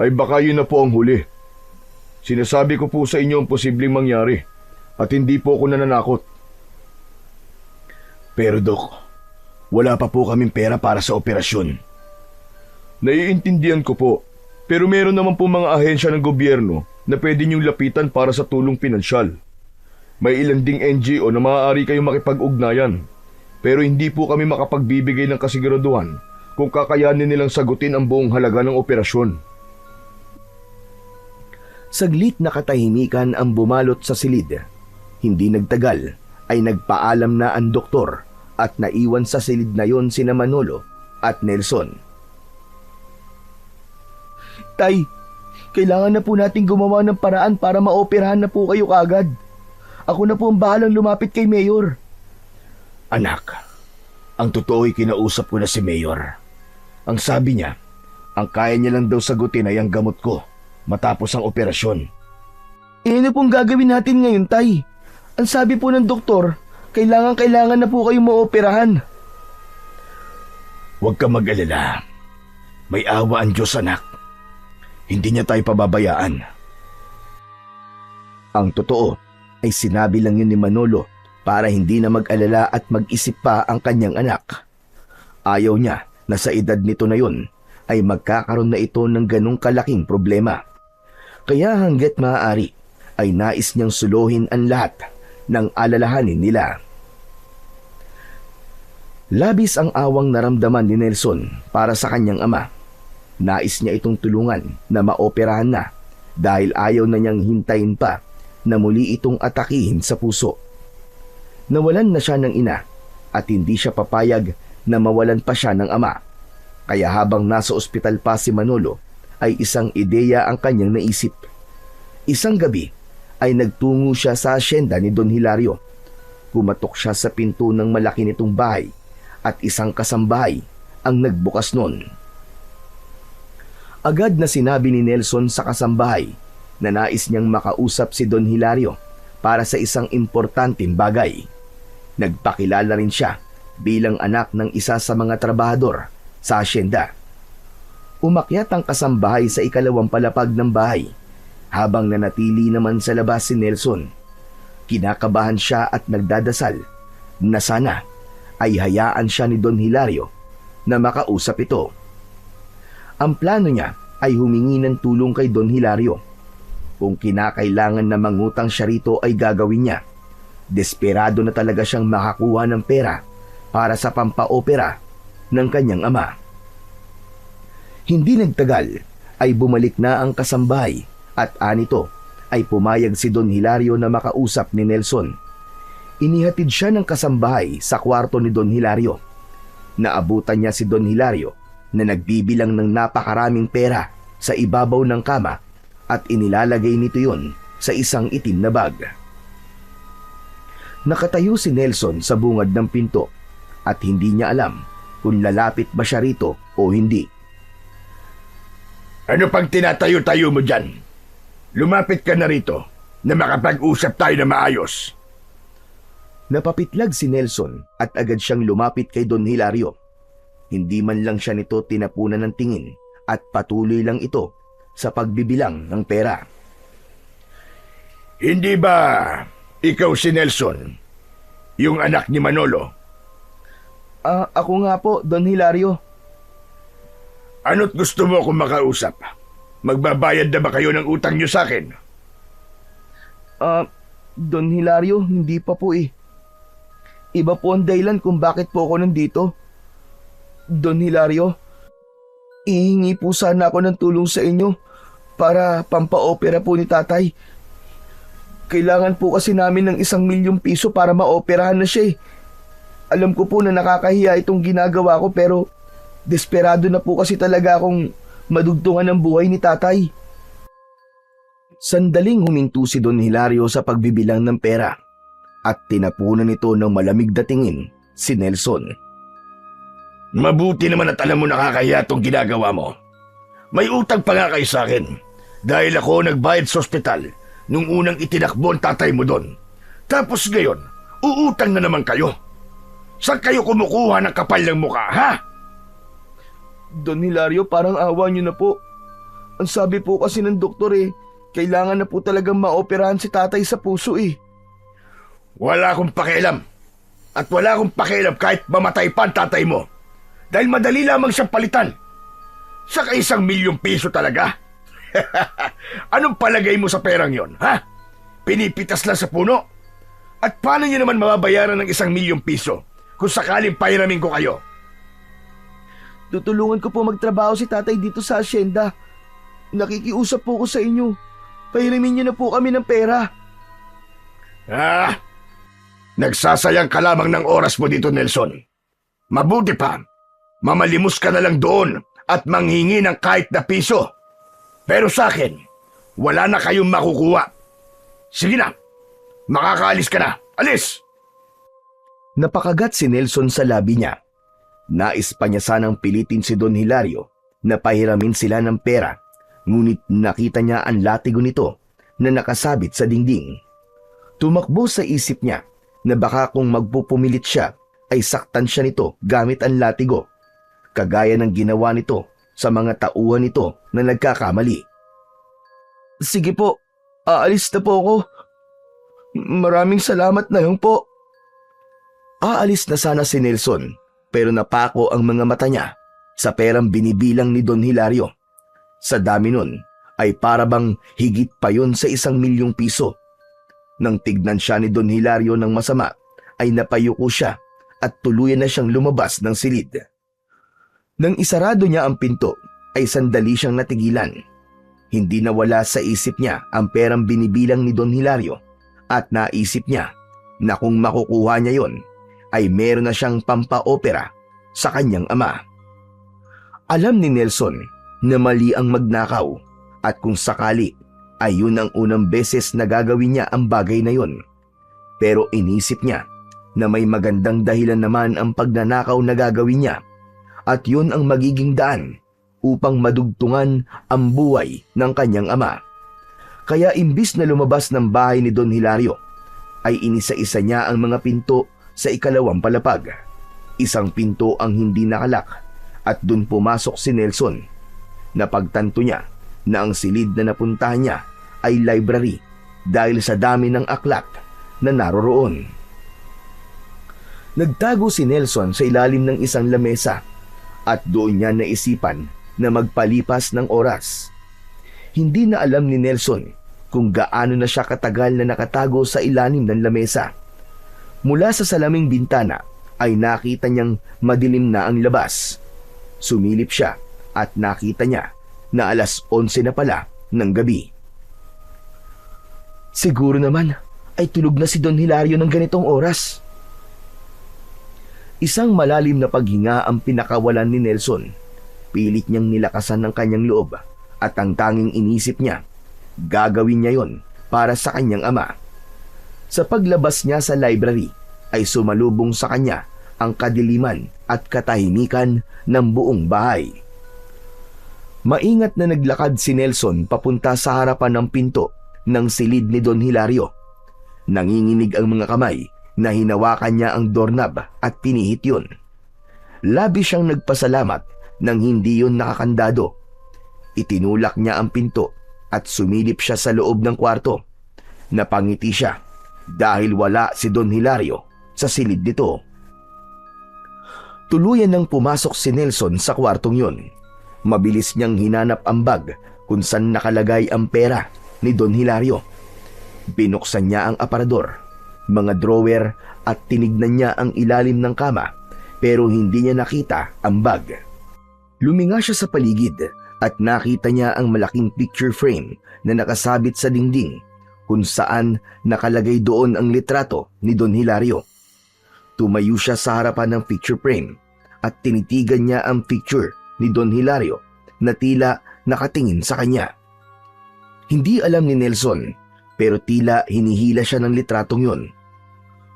ay baka yun na po ang huli. Sinasabi ko po sa inyo ang posibleng mangyari at hindi po ako nananakot. Pero Dok, wala pa po kaming pera para sa operasyon. Naiintindihan ko po, pero meron naman po mga ahensya ng gobyerno na pwede niyong lapitan para sa tulong pinansyal. May ilan ding NGO na maaari kayong makipag-ugnayan, pero hindi po kami makapagbibigay ng kasiguraduhan kung kakayanin nilang sagutin ang buong halaga ng operasyon. Saglit na katahimikan ang bumalot sa silid. Hindi nagtagal ay nagpaalam na ang doktor at naiwan sa silid na yon sina Manolo at Nelson. Tay, kailangan na po nating gumawa ng paraan para maoperahan na po kayo kagad. Ako na po ang bahalang lumapit kay Mayor. Anak, ang totoo ay kinausap ko na si Mayor. Ang sabi niya, ang kaya niya lang daw sagutin ay ang gamot ko matapos ang operasyon. Ano pong gagawin natin ngayon, Tay? Ang sabi po ng doktor, kailangan na po kayong maoperahan. Huwag ka mag-alala. May awa ang Diyos, anak. Hindi niya tayo pababayaan. Ang totoo ay sinabi lang yun ni Manolo para hindi na mag-alala at mag-isip pa ang kanyang anak. Ayaw niya na sa edad nito na yun ay magkakaroon na ito ng ganong kalaking problema. Kaya hanggat maaari ay nais niyang suluhin ang lahat ng alalahanin nila. Labis ang awang naramdaman ni Nelson para sa kanyang ama. Nais niya itong tulungan na maoperahan na dahil ayaw na niyang hintayin pa na muli itong atakihin sa puso. Nawalan na siya ng ina at hindi siya papayag na mawalan pa siya ng ama. Kaya habang nasa ospital pa si Manolo ay isang ideya ang kanyang naisip. Isang gabi ay nagtungo siya sa asyenda ni Don Hilario. Pumatok siya sa pinto ng malaki nitong bahay at isang kasambahay ang nagbukas noon. Agad na sinabi ni Nelson sa kasambahay na nais niyang makausap si Don Hilario para sa isang importanteng bagay. Nagpakilala rin siya bilang anak ng isa sa mga trabahador sa asyenda. Umakyat ang kasambahay sa ikalawang palapag ng bahay habang nanatili naman sa labas si Nelson. Kinakabahan siya at nagdadasal na sana ay hayaan siya ni Don Hilario na makausap ito. Ang plano niya ay humingi ng tulong kay Don Hilario. Kung kinakailangan na mangutang siya rito ay gagawin niya. Desperado na talaga siyang makakuha ng pera para sa pampaopera ng kanyang ama. Hindi nagtagal ay bumalik na ang kasambahay at anito ay pumayag si Don Hilario na makausap ni Nelson. Inihatid siya ng kasambahay sa kwarto ni Don Hilario. Naabutan niya si Don Hilario na nagbibilang ng napakaraming pera sa ibabaw ng kama at inilalagay nito yon sa isang itim na bag. Nakatayo si Nelson sa bungad ng pinto at hindi niya alam kung lalapit ba siya rito o hindi. Ano pang tinatayo-tayo mo dyan? Lumapit ka na rito na makapag-usap tayo na maayos. Napapitlag si Nelson at agad siyang lumapit kay Don Hilario. Hindi man lang siya nito tinapunan ng tingin at patuloy lang ito sa pagbibilang ng pera. Hindi ba ikaw si Nelson, yung anak ni Manolo? Ako nga po, Don Hilario. Ano't gusto mo akong makausap? Magbabayad na ba kayo ng utang niyo sa akin? Don Hilario, hindi pa po eh. Iba po ang dahilan kung bakit po ako nandito. Don Hilario, ihingi po sana ako ng tulong sa inyo para pampaopera po ni tatay. Kailangan po kasi namin ng 1 milyong piso para maoperahan na siya eh. Alam ko po na nakakahiya itong ginagawa ko pero desperado na po kasi talaga akong madugtungan ng buhay ni tatay. Sandaling huminto si Don Hilario sa pagbibilang ng pera at tinapunan nito ng malamig na tingin si Nelson. Mabuti naman at alam mo nakakahiya itong ginagawa mo. May utang pa nga kayo sa akin dahil ako nagbayad sa ospital nung unang itinakbo ang tatay mo doon. Tapos ngayon, uutang na naman kayo. Saan kayo kumukuha ng kapal ng mukha, ha? Don Hilario, parang awa niyo na po. Ang sabi po kasi ng doktor kailangan na po talagang maoperahan si tatay sa puso Wala akong pakialam. At wala akong pakialam kahit mamatay pa ang tatay mo. Dahil madali lamang siyang palitan. Saka 1,000,000 piso talaga. Anong palagay mo sa perang yon, ha? Pinipitas lang sa puno? At paano niyo naman mababayaran ng 1,000,000 piso kung sakaling pahiramin ko kayo? Tutulungan ko po magtrabaho si tatay dito sa asyenda. Nakikiusap po ko sa inyo. Pahiramin niyo na po kami ng pera. Nagsasayang ka lamang ng oras mo dito, Nelson. Mabuti pa, mamalimos ka na lang doon at manghingi ng kahit na piso. Pero sa akin, wala na kayong makukuha. Sige na, makakaalis ka na. Alis! Napakagat si Nelson sa labi niya. Nais pa niya sanang pilitin si Don Hilario na pahiramin sila ng pera, ngunit nakita niya ang latigo nito na nakasabit sa dingding. Tumakbo sa isip niya na baka kung magpupumilit siya ay saktan siya nito gamit ang latigo, kagaya ng ginawa nito sa mga tauhan nito na nagkakamali. Sige po, aalis na po ako. Maraming salamat na yung po. Aalis na sana si Nelson pero napako ang mga mata niya sa perang binibilang ni Don Hilario. Sa dami nun ay parabang higit pa yun sa 1,000,000 piso. Nang tignan siya ni Don Hilario ng masama ay napayuko siya at tuluyan na siyang lumabas ng silid. Nang isarado niya ang pinto ay sandali siyang natigilan. Hindi nawala sa isip niya ang perang binibilang ni Don Hilario at naisip niya na kung makukuha niya yon ay meron na siyang pampaopera sa kanyang ama. Alam ni Nelson na mali ang magnakaw at kung sakali ay yun ang unang beses na gagawin niya ang bagay na yun. Pero inisip niya na may magandang dahilan naman ang pagnanakaw na gagawin niya at yun ang magiging daan upang madugtungan ang buhay ng kanyang ama. Kaya imbis na lumabas ng bahay ni Don Hilario, ay inisa-isa niya ang mga pinto sa ikalawang palapag. Isang pinto ang hindi nakalak at dun pumasok si Nelson. Napagtanto niya na ang silid na napuntahan niya ay library dahil sa dami ng aklat na naroroon. Nagtago si Nelson sa ilalim ng isang lamesa at doon niya naisipan na magpalipas ng oras. Hindi na alam ni Nelson kung gaano na siya katagal na nakatago sa ilalim ng lamesa. Mula sa salaming bintana ay nakita niyang madilim na ang labas. Sumilip siya at nakita niya na 11:11 na pala ng gabi. Siguro naman ay tulog na si Don Hilario ng ganitong oras. Isang malalim na paghinga ang pinakawalan ni Nelson. Pilit niyang nilakasan ng kanyang loob at ang tanging inisip niya, gagawin niya yon para sa kanyang ama. Sa paglabas niya sa library ay sumalubong sa kanya ang kadiliman at katahimikan ng buong bahay. Maingat na naglakad si Nelson papunta sa harapan ng pinto ng silid ni Don Hilario. Nanginginig ang mga kamay na hinawakan niya ang doorknob at pinihit yun. Labis siyang nagpasalamat nang hindi yun nakakandado. Itinulak niya ang pinto at sumilip siya sa loob ng kwarto. Napangiti siya dahil wala si Don Hilario sa silid nito. Tuluyan nang pumasok si Nelson sa kwartong yun. Mabilis niyang hinanap ang bag kung saan nakalagay ang pera ni Don Hilario. Binuksan niya ang aparador, mga drawer at tinignan niya ang ilalim ng kama pero hindi niya nakita ang bag. Luminga siya sa paligid at nakita niya ang malaking picture frame na nakasabit sa dingding kung saan nakalagay doon ang litrato ni Don Hilario. Tumayo siya sa harapan ng picture frame at tinitigan niya ang picture ni Don Hilario na tila nakatingin sa kanya. Hindi alam ni Nelson pero tila hinihila siya ng litratong yun.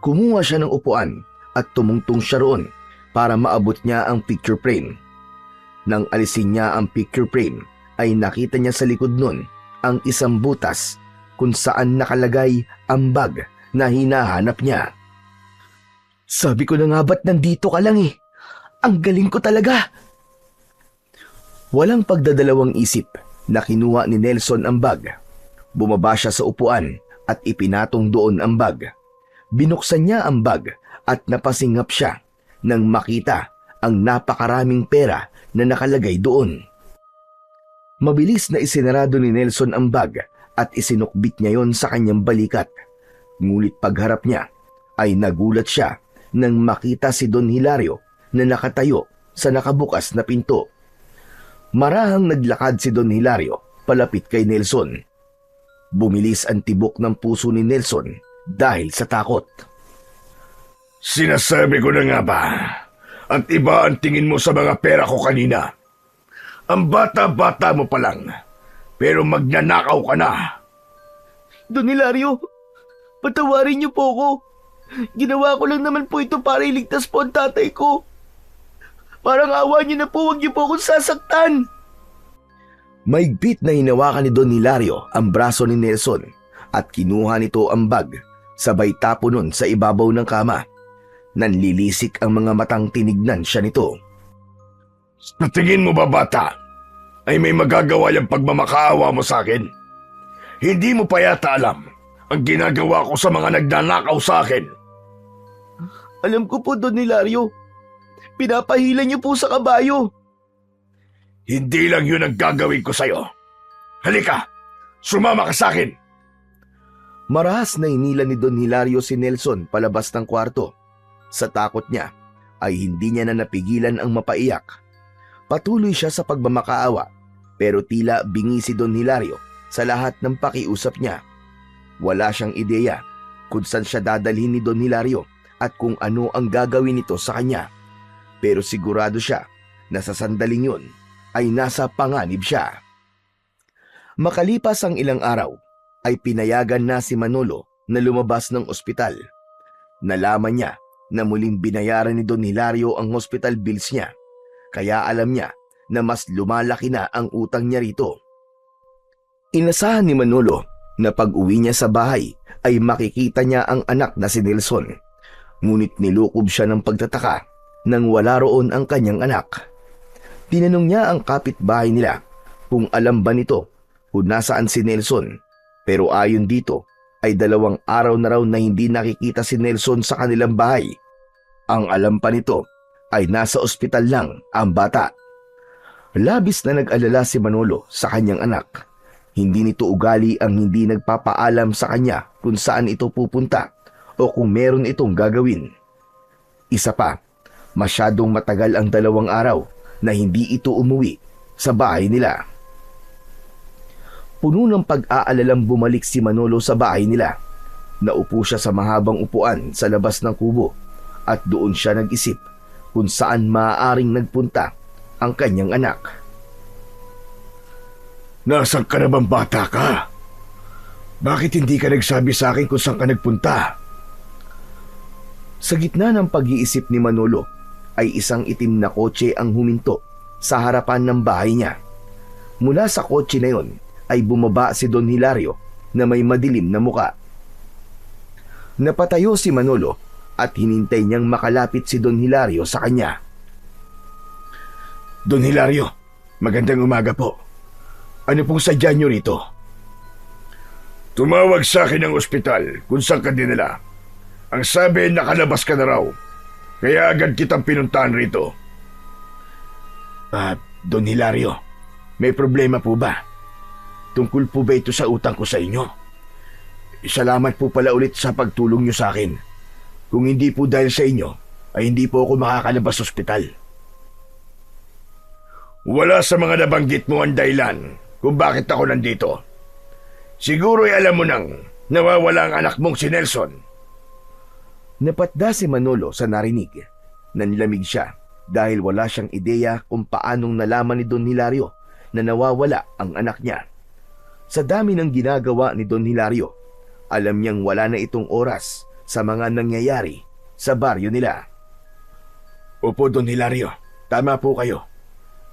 Kumuha siya ng upuan at tumungtong siya roon para maabot niya ang picture frame. Nang alisin niya ang picture frame ay nakita niya sa likod nun ang isang butas kung saan nakalagay ang bag na hinahanap niya. Sabi ko na nga ba't nandito ka lang eh? Ang galing ko talaga! Walang pagdadalawang isip na kinuha ni Nelson ang bag. Bumaba siya sa upuan at ipinatong doon ang bag. Binuksan niya ang bag at napasingap siya nang makita ang napakaraming pera na nakalagay doon. Mabilis na isinarado ni Nelson ang bag at isinukbit niya yon sa kanyang balikat. Ngulit pagharap niya ay nagulat siya nang makita si Don Hilario na nakatayo sa nakabukas na pinto. Marahang naglakad si Don Hilario palapit kay Nelson. Bumilis ang tibok ng puso ni Nelson dahil sa takot. Sinasabi ko na nga ba, at iba ang tingin mo sa mga pera ko kanina. Ang bata-bata mo pa lang, pero magnanakaw ka na. Don Hilario, patawarin niyo po ako. Ginawa ko lang naman po ito para iligtas po ang tatay ko. Parang awa niyo na po, huwag niyo po akong sasaktan. Maigpit na hinawakan ni Don Hilario ang braso ni Nelson at kinuha nito ang bag, sabay tapo nun sa ibabaw ng kama. Nanlilisik ang mga matang tinignan siya nito. Sa tingin mo ba, bata, ay may magagawa yung pagmamakaawa mo sa akin? Hindi mo pa yata alam ang ginagawa ko sa mga nagnanakaw sa akin. Alam ko po, Don Hilario. Pinapahila niyo po sa kabayo. Hindi lang yun ang gagawin ko sa'yo. Halika, sumama ka sa akin. Marahas na hinila ni Don Hilario si Nelson palabas ng kwarto. Sa takot niya ay hindi niya na napigilan ang mapaiyak. Patuloy siya sa pagmamakaawa pero tila bingi si Don Hilario sa lahat ng pakiusap niya. Wala siyang ideya kung saan siya dadalhin ni Don Hilario at kung ano ang gagawin nito sa kanya. Pero sigurado siya na sa sandaling yun ay nasa panganib siya. Makalipas ang ilang araw ay pinayagan na si Manolo na lumabas ng ospital. Nalaman niya na muling binayaran ni Don Hilario ang hospital bills niya, kaya alam niya na mas lumalaki na ang utang niya rito. Inasahan ni Manolo na pag-uwi niya sa bahay ay makikita niya ang anak na si Nelson. Ngunit nilukob siya ng pagtataka nang wala roon ang kanyang anak. Tinanong niya ang kapitbahay nila kung alam ba nito kung nasaan si Nelson, pero ayon dito ay 2 araw na raw na hindi nakikita si Nelson sa kanilang bahay. Ang alam pa nito ay nasa ospital lang ang bata. Labis na nag-alala si Manolo sa kanyang anak. Hindi nito ugali ang hindi nagpapaalam sa kanya kung saan ito pupunta o kung meron itong gagawin. Isa pa, masyadong matagal ang 2 araw na hindi ito umuwi sa bahay nila. Puno ng pag-aalalang bumalik si Manolo sa bahay nila. Naupo siya sa mahabang upuan sa labas ng kubo at doon siya nag-isip kung saan maaaring nagpunta ang kanyang anak. Nasaan ka na bang bata ka? Bakit hindi ka nagsabi sa akin kung saan ka nagpunta? Sa gitna ng pag-iisip ni Manolo ay isang itim na kotse ang huminto sa harapan ng bahay niya. Mula sa kotse na yon ay bumaba si Don Hilario na may madilim na muka. Napatayo si Manolo at hinintay niyang makalapit si Don Hilario sa kanya. Don Hilario, magandang umaga po. Ano pong sadya niyo rito? Tumawag sa akin ng ospital kung saan ka dinala. Ang sabi, nakalabas ka na raw. Kaya agad kitang pinuntahan rito. Don Hilario, may problema po ba? Tungkol po ba ito sa utang ko sa inyo? Salamat po pala ulit sa pagtulong niyo sa akin. Kung hindi po dahil sa inyo, ay hindi po ako makakalabas sa ospital. Wala sa mga nabanggit mo ang dahilan kung bakit ako nandito. Siguro ay alam mo nang nawawala ang anak mong si Nelson. Napatda si Manolo sa narinig. Nanlamig siya dahil wala siyang ideya kung paanong nalaman ni Don Hilario na nawawala ang anak niya. Sa dami ng ginagawa ni Don Hilario, alam niyang wala na itong oras sa mga nangyayari sa baryo nila. Opo, Don Hilario. Tama po kayo.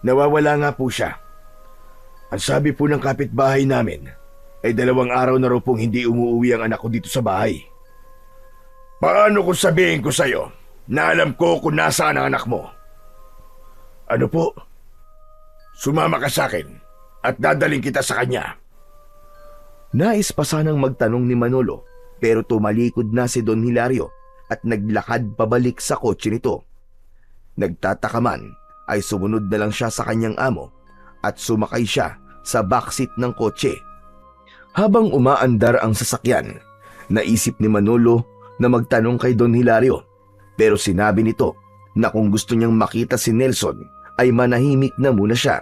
Nawawala nga po siya. Ang sabi po ng kapitbahay namin ay 2 araw na raw pong hindi umuuwi ang anak ko dito sa bahay. Paano kung sabihin ko sa'yo na alam ko kung nasaan ang anak mo? Ano po? Sumama ka sa akin at dadaling kita sa kanya. Nais pa sanang magtanong ni Manolo pero tumalikod na si Don Hilario at naglakad pabalik sa kotse nito. Nagtataka man ay sumunod na lang siya sa kanyang amo at sumakay siya sa backseat ng kotse. Habang umaandar ang sasakyan, naisip ni Manolo na magtanong kay Don Hilario pero sinabi nito na kung gusto niyang makita si Nelson ay manahimik na muna siya.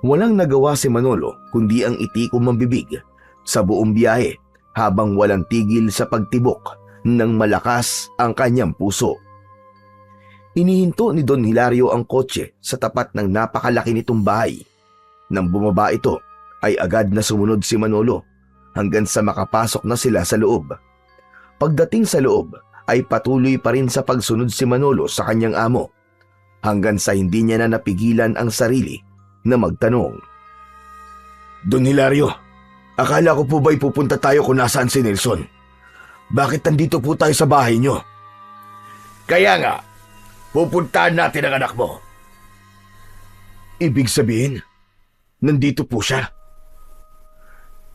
Walang nagawa si Manolo kundi ang itikom ang bibig sa buong biyahe habang walang tigil sa pagtibok ng malakas ang kanyang puso. Inihinto ni Don Hilario ang kotse sa tapat ng napakalaki nitong bahay. Nang bumaba ito ay agad na sumunod si Manolo hanggang sa makapasok na sila sa loob. Pagdating sa loob ay patuloy pa rin sa pagsunod si Manolo sa kanyang amo hanggang sa hindi niya na napigilan ang sarili na magtanong. Don Hilario, akala ko po ba'y pupunta tayo kung nasaan si Nelson? Bakit nandito po tayo sa bahay niyo? Kaya nga, pupuntahan natin ang anak mo. Ibig sabihin, nandito po siya.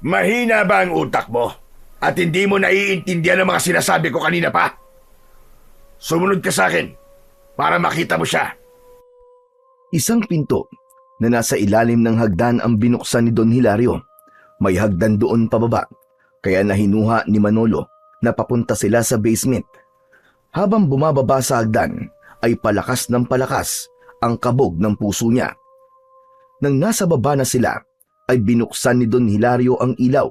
Mahina ba ang utak mo? At hindi mo naiintindihan ang mga sinasabi ko kanina pa? Sumunod ka sa akin para makita mo siya. Isang pinto na nasa ilalim ng hagdan ang binuksan ni Don Hilario. May hagdan doon pababa, kaya nahinuha ni Manolo na papunta sila sa basement. Habang bumababa sa hagdan, ay palakas ng palakas ang kabog ng puso niya. Nang nasa baba na sila, ay binuksan ni Don Hilario ang ilaw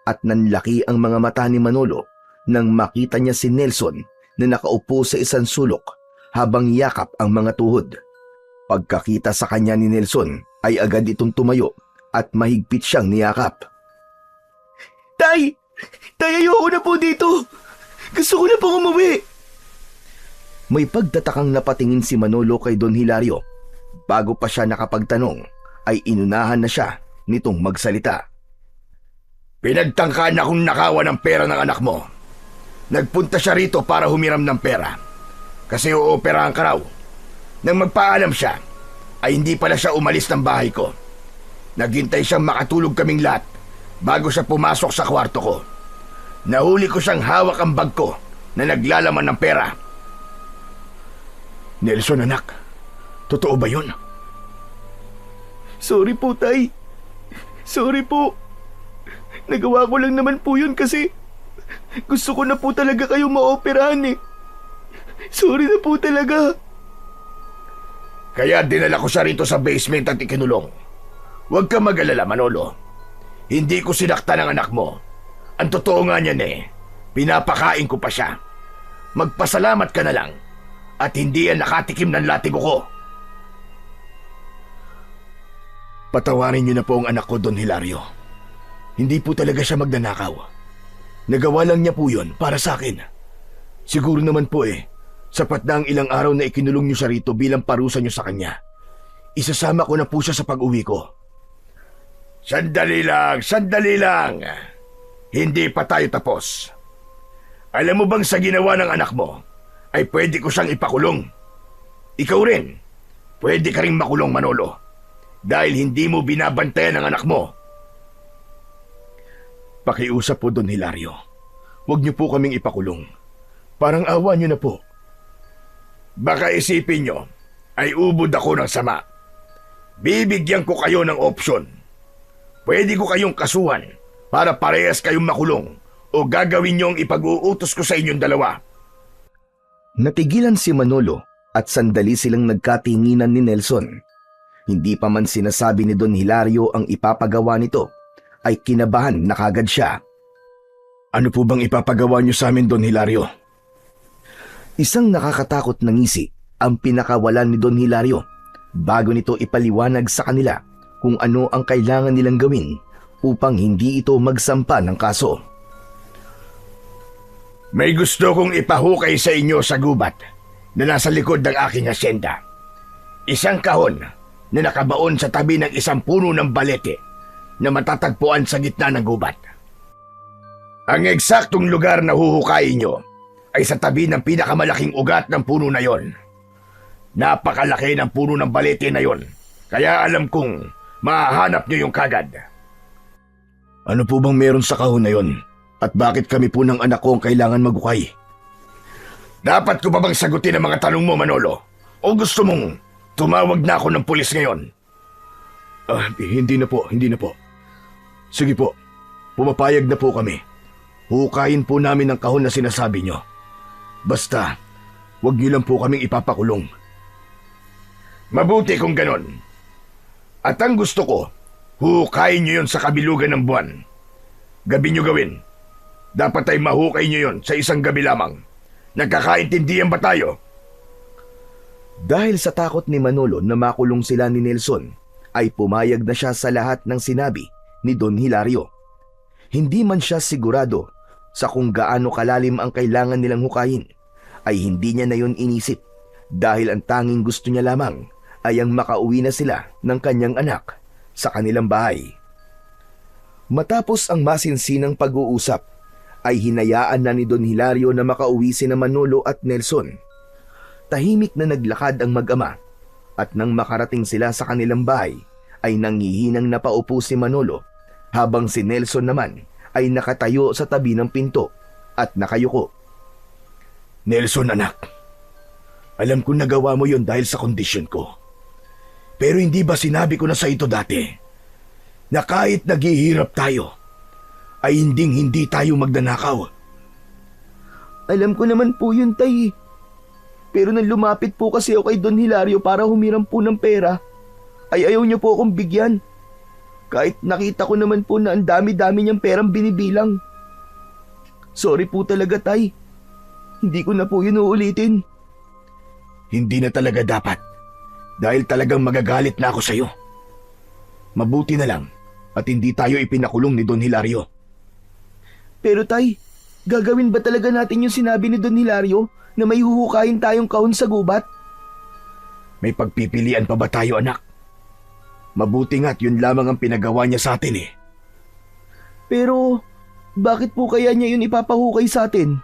at nanlaki ang mga mata ni Manolo nang makita niya si Nelson na nakaupo sa isang sulok habang yakap ang mga tuhod. Pagkakita sa kanya ni Nelson ay agad itong tumayo at mahigpit siyang niyakap. Tay! Tay, ayoko na po dito! Gusto ko na po umuwi! May pagtatakang napatingin si Manolo kay Don Hilario. Bago pa siya nakapagtanong, ay inunahan na siya nitong magsalita. Pinagtangkaan akong nakawan ng pera ng anak mo. Nagpunta siya rito para humiram ng pera. Kasi uoperahan ka raw. Nang magpaalam siya, ay hindi pala siya umalis ng bahay ko. Naghintay siyang makatulog kaming lahat bago siya pumasok sa kwarto ko. Nahuli ko siyang hawak ang bag ko na naglalaman ng pera. Nelson, anak, totoo ba yun? Sorry po, Tay. Sorry po. Nagawa ko lang naman po yun kasi gusto ko na po talaga kayo maoperahan eh. Sorry na po talaga. Kaya dinala ko siya rito sa basement at ikinulong. Huwag ka mag-alala, Manolo. Hindi ko sinaktan ang anak mo. Ang totoo nga niyan pinapakain ko pa siya. Magpasalamat ka na lang at hindi yan nakatikim ng latigo ko. Patawarin niyo na po ang anak ko, Don Hilario. Hindi po talaga siya magnanakaw. Nagawa lang niya po yun para sa akin. Siguro naman po sapat na ang ilang araw na ikinulong niyo siya rito bilang parusa niyo sa kanya. Isasama ko na po siya sa pag-uwi ko. Sandali lang. Hindi pa tayo tapos. Alam mo bang sa ginawa ng anak mo, ay pwede ko siyang ipakulong. Ikaw rin, pwede ka rin makulong, Manolo. Dahil hindi mo binabantayan ang anak mo. Pakiusap po, Don Hilario. Huwag niyo po kaming ipakulong. Parang awa niyo na po. Baka isipin niyo ay ubod ako ng sama. Bibigyan ko kayo ng opsyon. Pwede ko kayong kasuhan para parehas kayong makulong o gagawin niyo ang ipag-uutos ko sa inyong dalawa. Natigilan si Manolo at sandali silang nagkatinginan ni Nelson. Hindi pa man sinasabi ni Don Hilario ang ipapagawa nito, ay kinabahan na kagad siya. Ano po bang ipapagawa niyo sa amin, Don Hilario? Isang nakakatakot na ngisi ang pinakawalan ni Don Hilario bago nito ipaliwanag sa kanila kung ano ang kailangan nilang gawin upang hindi ito magsampa ng kaso. May gusto kong ipahukay sa inyo sa gubat na nasa likod ng aking asyenda. Isang kahon na nakabaon sa tabi ng isang puno ng balete na matatagpuan sa gitna ng gubat. Ang eksaktong lugar na huhukayin nyo ay sa tabi ng pinakamalaking ugat ng puno na yon. Napakalaki ng puno ng balete na yon, kaya alam kong mahahanap nyo yung kagad. Ano po bang meron sa kahon na yon? At bakit kami po ng anak ko ang kailangan maghukay? Dapat ko ba bang sagutin ang mga tanong mo, Manolo? O gusto mong tumawag na ako ng pulis ngayon? Hindi na po. Sige po, pumapayag na po kami. Hukayin po namin ang kahon na sinasabi nyo. Basta, wag niyo lang po kaming ipapakulong. Mabuti kung ganon. At ang gusto ko, hukayin nyo yun sa kabilugan ng buwan. Gabi nyo gawin. Dapat ay mahukay nyo yun sa isang gabi lamang. Nagkakaintindihan ba tayo? Dahil sa takot ni Manolo na makulong sila ni Nelson, ay pumayag na siya sa lahat ng sinabi ni Don Hilario. Hindi man siya sigurado sa kung gaano kalalim ang kailangan nilang hukayin, ay hindi niya na yun inisip dahil ang tanging gusto niya lamang ay ang makauwi na sila ng kanyang anak sa kanilang bahay. Matapos ang masinsinang pag-uusap, ay hinayaan na ni Don Hilario na makauwi sina Manolo at Nelson. Tahimik na naglakad ang mag-ama at nang makarating sila sa kanilang bahay ay nanghihinang napaupo si Manolo habang si Nelson naman ay nakatayo sa tabi ng pinto at nakayuko. Nelson, anak. Alam ko nagawa mo yon dahil sa kondisyon ko. Pero hindi ba sinabi ko na sa ito dati na kahit naghihirap tayo, ay hindi tayo magnanakaw? Alam ko naman po yun, Tay. Pero nang lumapit po kasi ako kay Don Hilario para humiram po ng pera, ay ayaw niyo po akong bigyan. Kahit nakita ko naman po na ang dami-dami niyang perang binibilang. Sorry po talaga, Tay. Hindi ko na po yun uulitin. Hindi na talaga dapat. Dahil talagang magagalit na ako sa'yo. Mabuti na lang at hindi tayo ipinakulong ni Don Hilario. Pero Tay, gagawin ba talaga natin yung sinabi ni Don Hilario na may huhukayin tayong kahon sa gubat? May pagpipilian pa ba tayo, anak? Mabuti nga't yun lamang ang pinagawa niya sa atin eh. Pero, bakit po kaya niya yun ipapahukay sa atin?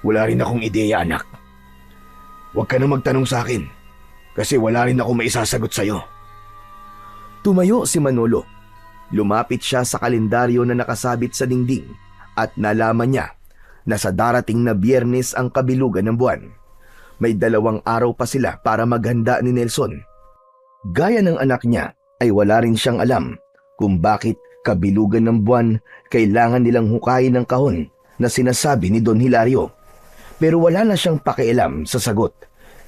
Wala rin akong ideya, anak. Huwag ka na magtanong sa akin kasi wala rin akong maisasagot sa'yo. Tumayo si Manolo. Lumapit siya sa kalendaryo na nakasabit sa dingding at nalaman niya na sa darating na Biyernes ang kabilugan ng buwan. May 2 araw pa sila para maghanda ni Nelson. Gaya ng anak niya ay wala rin siyang alam kung bakit kabilugan ng buwan kailangan nilang hukayin ng kahon na sinasabi ni Don Hilario. Pero wala na siyang pakialam sa sagot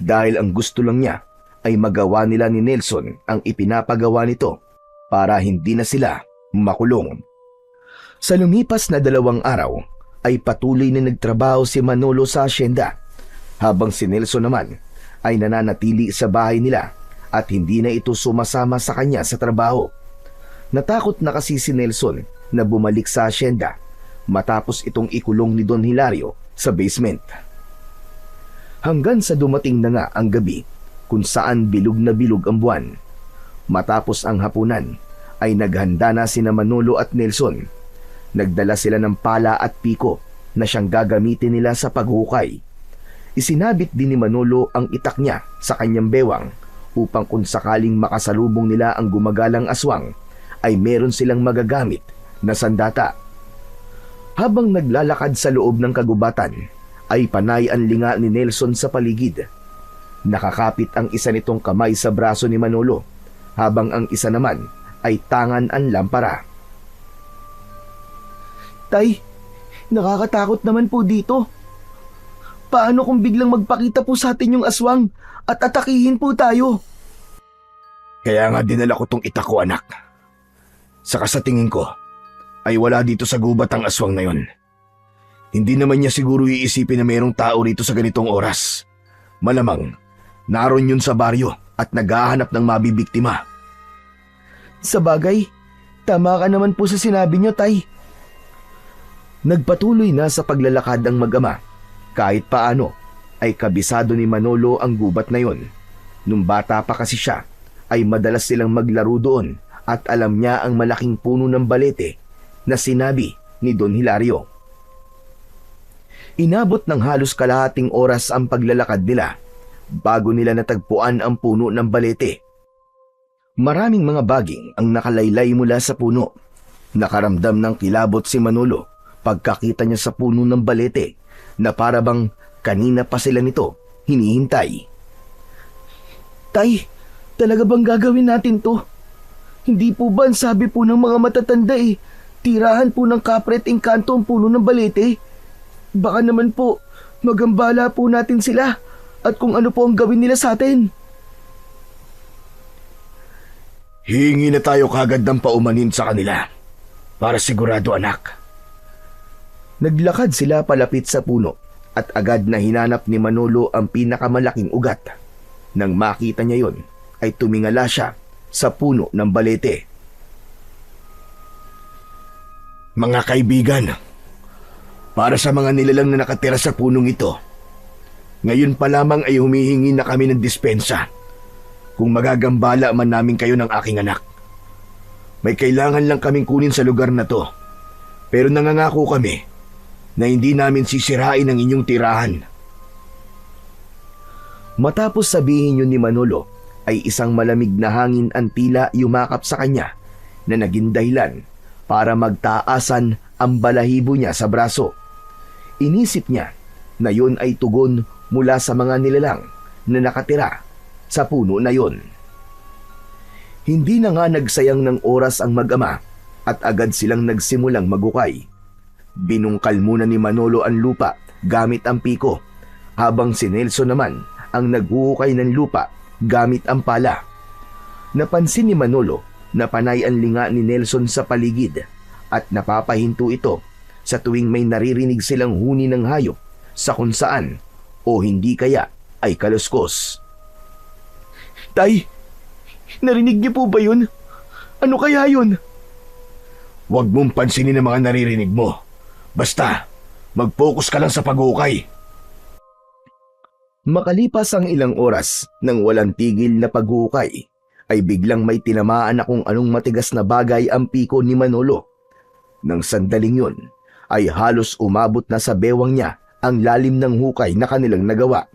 dahil ang gusto lang niya ay magawa nila ni Nelson ang ipinapagawa nito para hindi na sila makulong. Sa lumipas na 2 araw ay patuloy na nagtrabaho si Manolo sa asyenda habang si Nelson naman ay nananatili sa bahay nila at hindi na ito sumasama sa kanya sa trabaho. Natakot na kasi si Nelson na bumalik sa asyenda matapos itong ikulong ni Don Hilario sa basement. Hanggang sa dumating na nga ang gabi kung saan bilog na bilog ang buwan. Matapos ang hapunan, ay naghanda na sina Manolo at Nelson. Nagdala sila ng pala at piko na siyang gagamitin nila sa paghukay. Isinabit din ni Manolo ang itak niya sa kanyang bewang upang kung sakaling makasalubong nila ang gumagalang aswang, ay meron silang magagamit na sandata. Habang naglalakad sa loob ng kagubatan, ay panay ang linga ni Nelson sa paligid. Nakakapit ang isa nitong kamay sa braso ni Manolo, habang ang isa naman ay tangan ang lampara. Tay, nakakatakot naman po dito. Paano kung biglang magpakita po sa atin yung aswang at atakihin po tayo? Kaya nga dinala ko tong itak ko, anak. Saka sa tingin ko, ay wala dito sa gubat ang aswang na yon. Hindi naman niya siguro iisipin na mayroong tao rito sa ganitong oras. Malamang, naroon yun sa baryo at naghahanap ng mabibiktima. Sa bagay, tama ka naman po sa sinabi niyo, Tay. Nagpatuloy na sa paglalakad ang mag-ama. Kahit paano ay kabisado ni Manolo ang gubat na yon. Nung bata pa kasi siya, ay madalas silang maglaro doon at alam niya ang malaking puno ng balete na sinabi ni Don Hilario. Inabot ng halos kalahating oras ang paglalakad nila bago nila natagpuan ang puno ng balete. Maraming mga baging ang nakalaylay mula sa puno. Nakaramdam ng kilabot si Manolo pagkakita niya sa puno ng balete na para bang kanina pa sila nito hinihintay. Tay, talaga bang gagawin natin to? Hindi po ba ang sabi po ng mga matatanda tirahan po ng kapre at engkanto ang puno ng balete? Baka naman po, magambala po natin sila at kung ano po ang gawin nila sa atin. Hingi na tayo kagad ng paumanin sa kanila. Para sigurado, anak. Naglakad sila palapit sa puno at agad na hinanap ni Manolo ang pinakamalaking ugat. Nang makita niya yon, ay tumingala siya sa puno ng balete. Mga kaibigan, para sa mga nilalang na nakatira sa punong ito, ngayon pa lamang ay humihingi na kami ng dispensa. Kung magagambala man namin kayo ng aking anak. May kailangan lang kaming kunin sa lugar na to. Pero nangangako kami na hindi namin sisirain ang inyong tirahan. Matapos sabihin yun ni Manolo, ay isang malamig na hangin ang tila yumakap sa kanya na naging dahilan para magtaasan ang balahibo niya sa braso. Inisip niya na yun ay tugon mula sa mga nilalang na nakatira sa puno na yon. Hindi na nga nagsayang ng oras ang mag-ama at agad silang nagsimulang magukay. Binungkal muna ni Manolo ang lupa gamit ang piko, habang si Nelson naman ang naghuhukay ng lupa gamit ang pala. Napansin ni Manolo na panay ang linga ni Nelson sa paligid at napapahinto ito sa tuwing may naririnig silang huni ng hayop sa kung saan o hindi kaya ay kaluskos. Tay, narinig niyo po ba yun? Ano kaya yun? Huwag mong pansinin ang mga naririnig mo. Basta, mag-focus ka lang sa paghukay. Makalipas ang ilang oras nang walang tigil na paghukay, ay biglang may tinamaan na kung anong matigas na bagay ang piko ni Manolo. Nang sandaling yun, ay halos umabot na sa bewang niya ang lalim ng hukay na kanilang nagawa.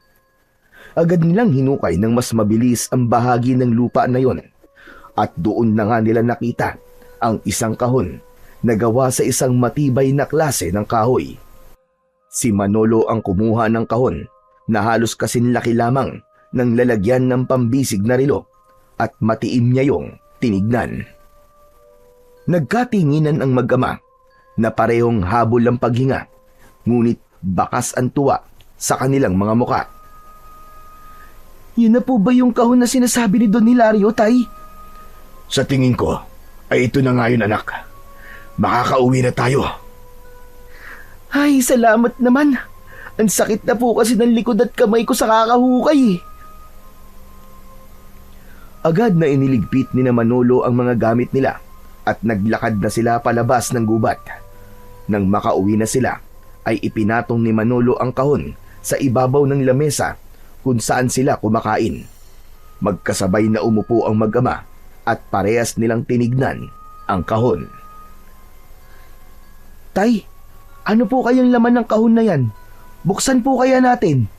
Agad nilang hinukay ng mas mabilis ang bahagi ng lupa na yon, at doon na nga nila nakita ang isang kahon na gawa sa isang matibay na klase ng kahoy. Si Manolo ang kumuha ng kahon na halos kasing laki lamang ng lalagyan ng pambisig na relo at matiim niya yung tinignan. Nagkatinginan ang mag-ama na parehong habol ang paghinga, ngunit bakas ang tuwa sa kanilang mga muka. Yun na po ba yung kahon na sinasabi ni Don Hilario, Tay? Sa tingin ko, ay ito na nga yun, anak. Makakauwi na tayo. Ay, salamat naman. Ang sakit na po kasi ng likod at kamay ko sa kakahukay. Agad na iniligpit ni na Manolo ang mga gamit nila at naglakad na sila palabas ng gubat. Nang makauwi na sila, ay ipinatong ni Manolo ang kahon sa ibabaw ng lamesa kung saan sila kumakain. Magkasabay na umupo ang mag-ama at parehas nilang tinignan ang kahon. Tay, ano po kayang laman ng kahon na yan? Buksan po kaya natin?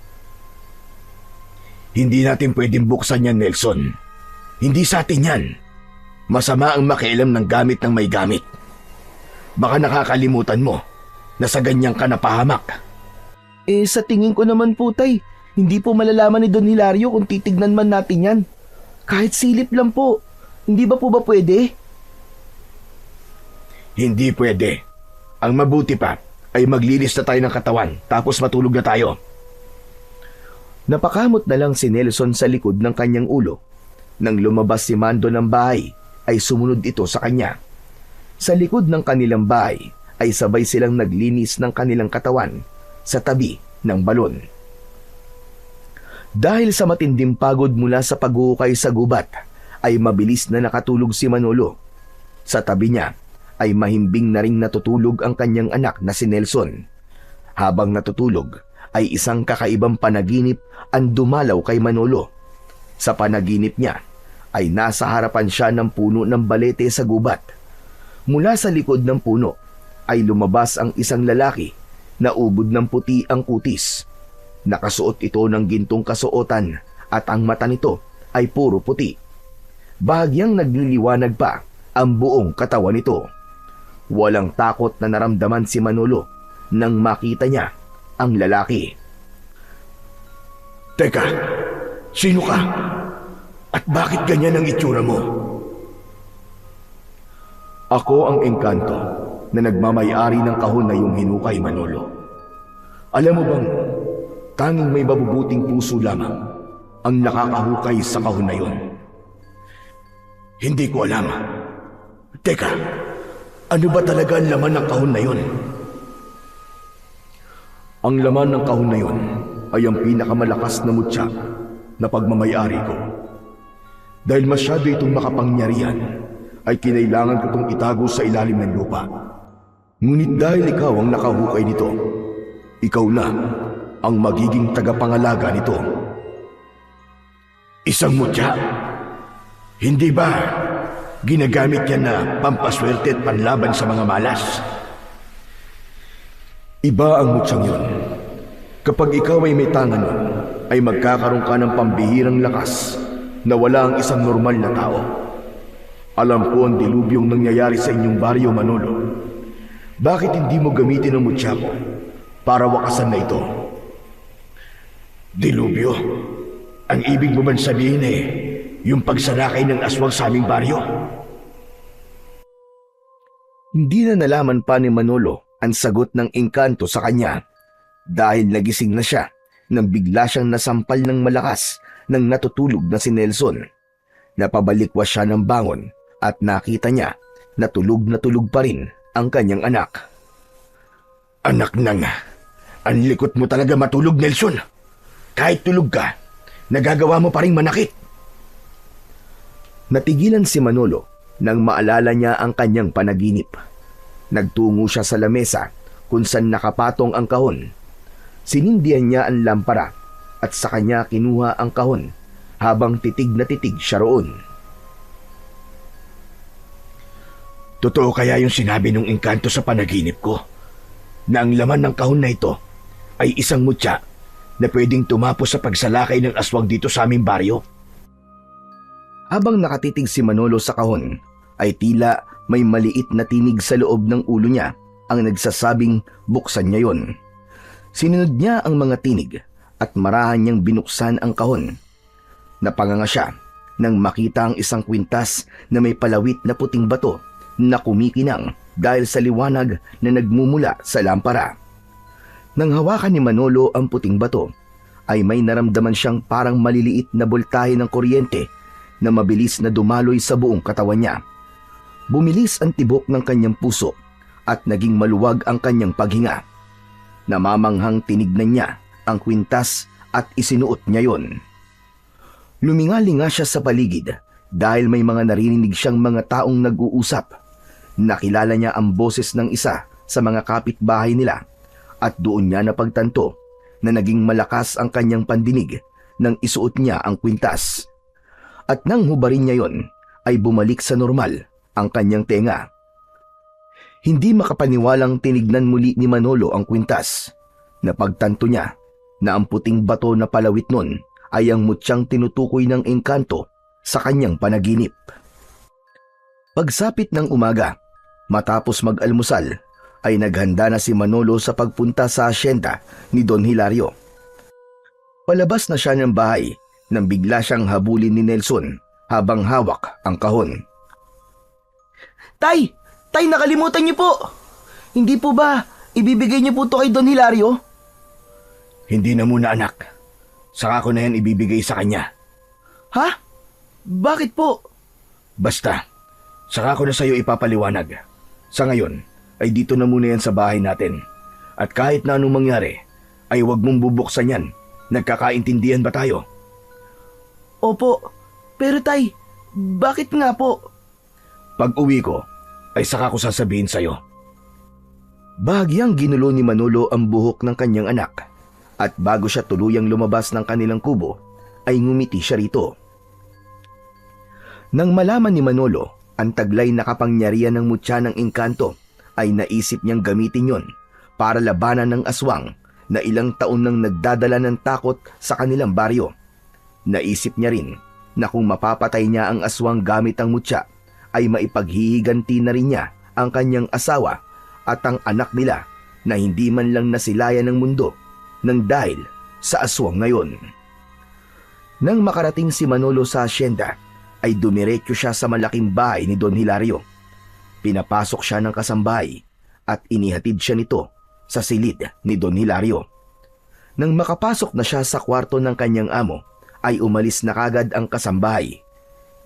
Hindi natin pwedeng buksan yan, Nelson. Hindi sa atin yan. Masama ang makialam ng gamit ng may gamit. Baka nakakalimutan mo na sa ganyan ka napahamak. Sa tingin ko naman po, Tay, hindi po malalaman ni Don Hilario kung titignan man natin yan. Kahit silip lang po. Hindi ba po ba pwede? Hindi pwede. Ang mabuti pa ay maglinis na tayo ng katawan tapos matulog na tayo. Napakamot na lang si Nelson sa likod ng kanyang ulo. Nang lumabas si Mando ng bahay, ay sumunod ito sa kanya. Sa likod ng kanilang bahay ay sabay silang naglinis ng kanilang katawan sa tabi ng balon. Dahil sa matinding pagod mula sa paghuhukay sa gubat, ay mabilis na nakatulog si Manolo. Sa tabi niya ay mahimbing na ring natutulog ang kanyang anak na si Nelson. Habang natutulog ay isang kakaibang panaginip ang dumalaw kay Manolo. Sa panaginip niya ay nasa harapan siya ng puno ng balete sa gubat. Mula sa likod ng puno ay lumabas ang isang lalaki na ubod ng puti ang kutis. Nakasuot ito ng gintong kasuotan at ang mata nito ay puro puti. Bahagyang nagliliwanag pa ang buong katawan nito. Walang takot na naramdaman si Manolo nang makita niya ang lalaki. Teka, sino ka? At bakit ganyan ang itsura mo? Ako ang engkanto na nagmamayari ng kahon na iyong hinukay, Manolo. Alam mo bang tanging may mabubuting puso lamang ang nakakahukay sa kahon na iyon? Hindi ko alam. Teka, ano ba talaga ang laman ng kahon na iyon? Ang laman ng kahon na iyon ay ang pinakamalakas na mutya na pagmamayari ko. Dahil masyado itong makapangyarihan, ay kinailangan ko itong itago sa ilalim ng lupa. Ngunit dahil ikaw ang nakahukay nito, ikaw na ang magiging tagapangalaga nito. Isang mutya? Hindi ba ginagamit yan na pampaswerte at panlaban sa mga malas? Iba ang mutyang yun. Kapag ikaw ay may tanga nun, ay magkakaroon ka ng pambihirang lakas na wala ang isang normal na tao. Alam ko ang dilubyong nangyayari sa inyong baryo, Manolo. Bakit hindi mo gamitin ang mutya mo para wakasan na ito? Dilubyo? Ang ibig mo man sabihin yung pagsalakay ng aswang sa aming baryo? Hindi na nalaman pa ni Manolo ang sagot ng engkanto sa kanya dahil nagising na siya nang bigla siyang nasampal ng malakas ng natutulog na si Nelson. Napabalikwas siya ng bangon at nakita niya na tulog pa rin ang kanyang anak. Anak nang, ang likot mo talaga matulog, Nelson. Kahit tulog ka, nagagawa mo pa rin manakit. Natigilan si Manolo nang maalala niya ang kanyang panaginip. Nagtungo siya sa lamesa kung saan nakapatong ang kahon. Sinindihan niya ang lampara at sa kanya kinuha ang kahon habang titig na titig siya roon. Totoo kaya yung sinabi ng engkanto sa panaginip ko na ang laman ng kahon na ito ay isang mutya na pwedeng tumapos sa pagsalakay ng aswang dito sa aming baryo? Habang nakatitig si Manolo sa kahon, ay tila may maliit na tinig sa loob ng ulo niya ang nagsasabing buksan niya yon. Sinunod niya ang mga tinig at marahan niyang binuksan ang kahon. Napanganga siya nang makita ang isang kwintas na may palawit na puting bato na kumikinang dahil sa liwanag na nagmumula sa lampara. Nang hawakan ni Manolo ang puting bato, ay may naramdaman siyang parang maliliit na boltahe ng kuryente na mabilis na dumaloy sa buong katawan niya. Bumilis ang tibok ng kanyang puso at naging maluwag ang kanyang paghinga. Namamanghang tinignan niya ang kwintas at isinuot niya yon. Lumingalinga siya sa paligid dahil may mga narinig siyang mga taong nag-uusap. Nakilala niya ang boses ng isa sa mga kapitbahay nila at doon niya napagtanto na naging malakas ang kanyang pandinig nang isuot niya ang kwintas. At nang hubarin niya yon, ay bumalik sa normal ang kanyang tenga. Hindi makapaniwalang tinignan muli ni Manolo ang kwintas. Napagtanto niya na ang puting bato na palawit nun ay ang mutyang tinutukoy ng engkanto sa kanyang panaginip. Pagsapit ng umaga, matapos mag-almusal, ay naghanda na si Manolo sa pagpunta sa asyenda ni Don Hilario. Palabas na siya ng bahay nang bigla siyang habulin ni Nelson habang hawak ang kahon. Tay! Tay, nakalimutan niyo po! Hindi po ba ibibigay niyo po to kay Don Hilario? Hindi na muna, anak. Saka ko na yan ibibigay sa kanya. Ha? Bakit po? Basta, saka ko na sa'yo ipapaliwanag. Sa ngayon, ay dito na muna yan sa bahay natin. At kahit na anong mangyari, ay huwag mong bubuksan yan. Nagkakaintindihan ba tayo? Opo, pero tay, bakit nga po? Pag uwi ko, ay saka ko sasabihin sa'yo. Bahagyang ginulo ni Manolo ang buhok ng kanyang anak at bago siya tuluyang lumabas ng kanilang kubo ay ngumiti siya rito. Nang malaman ni Manolo ang taglay na kapangyarihan ng mutya ng engkanto ay naisip niyang gamitin yon para labanan ng aswang na ilang taon nang nagdadala ng takot sa kanilang baryo. Naisip niya rin na kung mapapatay niya ang aswang gamit ang mutya ay maipaghihiganti na rin niya ang kanyang asawa at ang anak nila na hindi man lang nasilayan ng mundo nang dahil sa aswang ngayon. Nang makarating si Manolo sa asyenda, ay dumiretso siya sa malaking bahay ni Don Hilario. Pinapasok siya ng kasambahay at inihatid siya nito sa silid ni Don Hilario. Nang makapasok na siya sa kwarto ng kanyang amo, ay umalis na kagad ang kasambahay.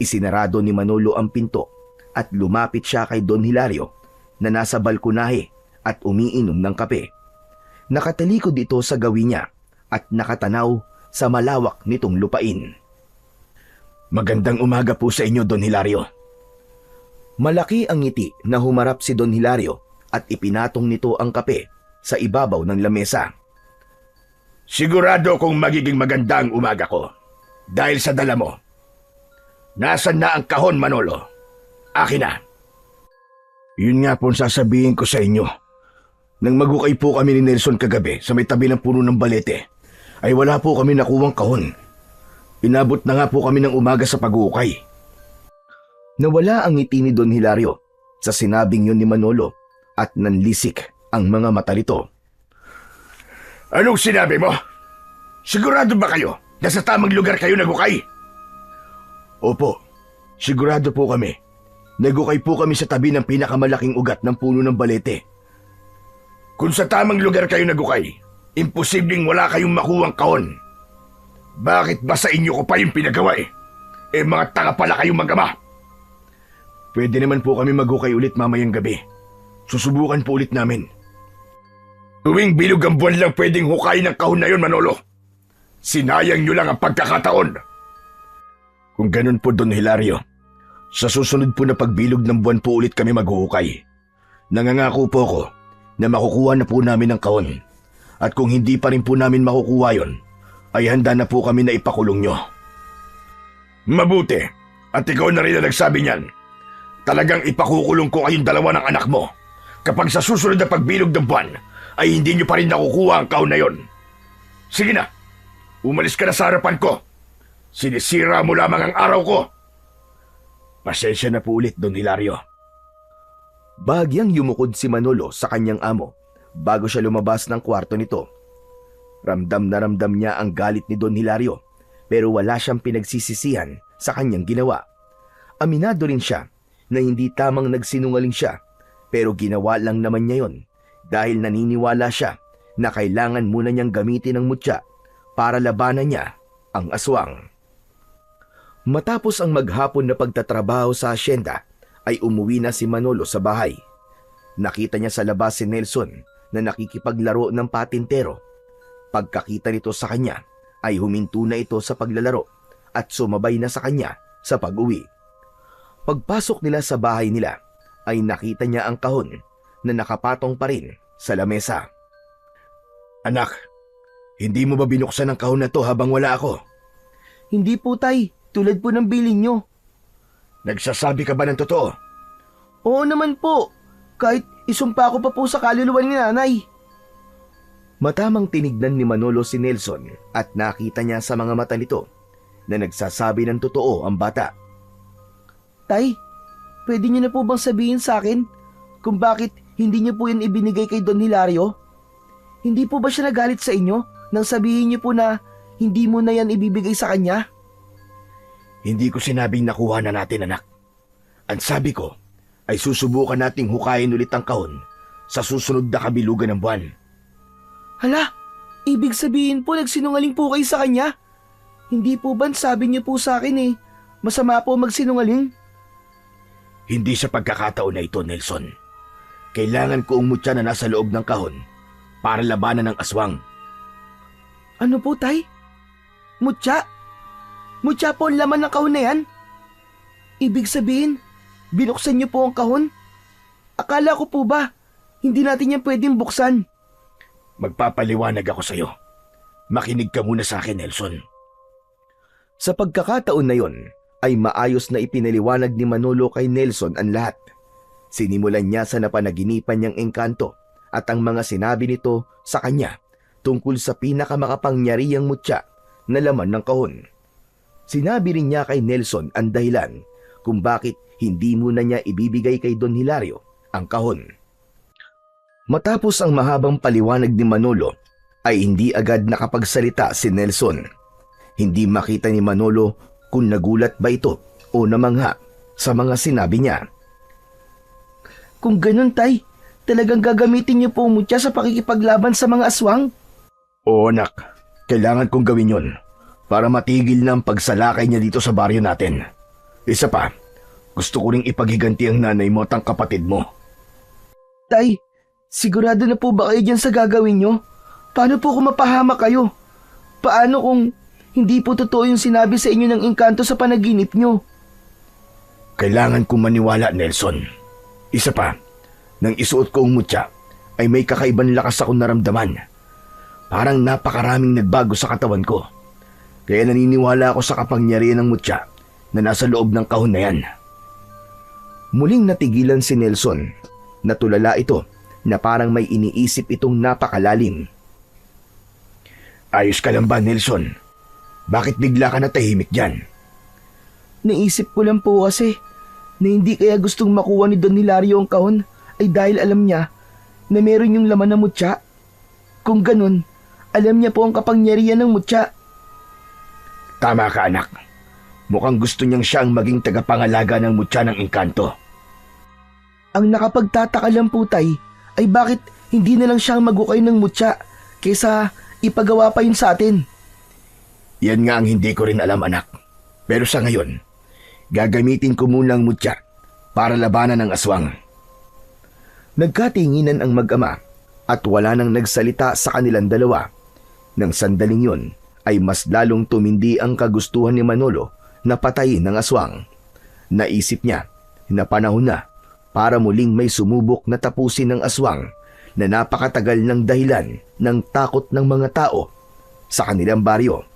Isinarado ni Manolo ang pinto at lumapit siya kay Don Hilario na nasa balkonahe at umiinom ng kape. Nakatalikod ito sa gawin niya at nakatanaw sa malawak nitong lupain. Magandang umaga po sa inyo, Don Hilario. Malaki ang ngiti na humarap si Don Hilario at ipinatong nito ang kape sa ibabaw ng lamesa. Sigurado kong magiging maganda ang umaga ko dahil sa dala mo. Nasaan na ang kahon, Manolo? Akin na. Yun nga po ang sasabihin ko sa inyo. Nang magukay po kami ni Nelson kagabi sa may tabi ng puno ng balete, ay wala po kami nakuwang kahon. Inabot na nga po kami ng umaga sa pag-uukay. Nawala ang ngiti ni Don Hilario sa sinabing yun ni Manolo at nanlisik ang mga mata nito. Anong sinabi mo? Sigurado ba kayo na sa tamang lugar kayo nagukay? Opo, sigurado po kami. Nagukay po kami sa tabi ng pinakamalaking ugat ng puno ng balete. Kung sa tamang lugar kayo nagukay, imposibleng wala kayong makuwang kahon. Bakit ba sa inyo ko pa yung pinagawa eh? Mga tanga pala kayong mag-ama. Pwede naman po kami magukay ulit mamayang gabi. Susubukan po ulit namin. Tuwing bilog ang buwan lang pwedeng hukayin ng kahon na yun, Manolo. Sinayang nyo lang ang pagkakataon. Kung ganun po, Don Hilario, sa susunod po na pagbilog ng buwan po ulit kami maghuhukay. Nangangako po ko na makukuha na po namin ang kahon. At kung hindi pa rin po namin makukuha yon, ay handa na po kami na ipakulong nyo. Mabuti. At ikaw na rin na nagsabi niyan. Talagang ipakukulong ko kayong dalawa ng anak mo. Kapag sa susunod na pagbilog ng buwan, ay hindi nyo pa rin nakukuha ang kahon na yon. Sige na. Umalis ka na sa harapan ko. Sinisira mo lamang ang araw ko. Pasensya na po ulit, Don Hilario. Bahagyang yumukod si Manolo sa kanyang amo bago siya lumabas ng kwarto nito. Ramdam na ramdam niya ang galit ni Don Hilario pero wala siyang pinagsisisihan sa kanyang ginawa. Aminado rin siya na hindi tamang nagsinungaling siya pero ginawa lang naman niya yon dahil naniniwala siya na kailangan muna niyang gamitin ang mutya para labanan niya ang aswang. Matapos ang maghapon na pagtatrabaho sa asyenda, ay umuwi na si Manolo sa bahay. Nakita niya sa labas si Nelson na nakikipaglaro ng patintero. Pagkakita nito sa kanya, ay huminto na ito sa paglalaro at sumabay na sa kanya sa pag-uwi. Pagpasok nila sa bahay nila, ay nakita niya ang kahon na nakapatong pa rin sa lamesa. Anak, hindi mo ba binuksan ang kahon na to habang wala ako? Hindi po tay, tulad po ng bilin nyo. Nagsasabi ka ba ng totoo? Oo naman po, kahit isumpa ko pa po sa kaluluwa ni nanay. Matamang tinignan ni Manolo si Nelson at nakita niya sa mga mata nito na nagsasabi ng totoo ang bata. Tay, pwede niyo na po bang sabihin sa akin kung bakit hindi niyo po yan ibinigay kay Don Hilario? Hindi po ba siya nagalit sa inyo nang sabihin niyo po na hindi mo na yan ibibigay sa kanya? Hindi ko sinabing nakuha na natin, anak. Ang sabi ko ay susubukan nating hukayin ulit ang kahon sa susunod na kabilugan ng buwan. Hala, ibig sabihin po nagsinungaling po kayo sa kanya? Hindi po ba sabi niyo po sa akin masama po magsinungaling? Hindi sa pagkakataon na ito, Nelson. Kailangan ko ang mutya na nasa loob ng kahon para labanan ng aswang. Ano po, Tay? Mutya? Mutya po ang laman ng kahon na yan? Ibig sabihin, binuksan niyo po ang kahon? Akala ko po ba, hindi natin yan pwedeng buksan? Magpapaliwanag ako sa'yo. Makinig ka muna sa akin, Nelson. Sa pagkakataon na yon, ay maayos na ipinaliwanag ni Manolo kay Nelson ang lahat. Sinimulan niya sa napanaginipan niyang engkanto at ang mga sinabi nito sa kanya tungkol sa pinakamakapangyarihang mutya na laman ng kahon. Sinabi rin niya kay Nelson ang dahilan kung bakit hindi muna niya ibibigay kay Don Hilario ang kahon. Matapos ang mahabang paliwanag ni Manolo, ay hindi agad nakapagsalita si Nelson. Hindi makita ni Manolo kung nagulat ba ito o namangha sa mga sinabi niya. Kung ganun, Tay, talagang gagamitin niyo po ang mutya sa pakikipaglaban sa mga aswang? Oo, anak. Kailangan kong gawin yon para matigil na ang pagsalakay niya dito sa baryo natin. Isa pa, gusto ko ring ipaghiganti ang nanay mo at ang kapatid mo. Tay, sigurado na po ba kayo dyan sa gagawin niyo? Paano po kung mapahamak kayo? Paano kung hindi po totoo yung sinabi sa inyo ng engkanto sa panaginip niyo? Kailangan kong maniwala, Nelson. Isa pa, nang isuot ko ang mutya, ay may kakaibang lakas akong naramdaman. Parang napakaraming nagbago sa katawan ko. Kaya naniniwala ako sa kapangyarihan ng mutya na nasa loob ng kahon na yan. Muling natigilan si Nelson. Natulala ito na parang may iniisip itong napakalalim. Ayos ka lang ba, Nelson? Bakit bigla ka natahimik dyan? Naisip ko lang po kasi na hindi kaya gustong makuha ni Don Hilario ang kahon ay dahil alam niya na meron yung laman ng mutya. Kung ganun, alam niya po ang kapangyarihan ng mutya. Tama ka, anak. Mukhang gusto niyang siya ang maging tagapangalaga ng mutya ng engkanto. Ang nakapagtataka lang po, Tay, ay bakit hindi na lang siya ang magukay ng mutya kaysa ipagawa pa yun sa atin. Yan nga ang hindi ko rin alam, anak. Pero sa ngayon, gagamitin ko muna ang mutya para labanan ng aswang. Nagkatinginan ang mag-ama at wala nang nagsalita sa kanilang dalawa. Nang sandaling yon ay mas lalong tumindi ang kagustuhan ni Manolo na patayin ng aswang. Naisip niya na panahon na para muling may sumubok na tapusin ng aswang na napakatagal ng dahilan ng takot ng mga tao sa kanilang baryo.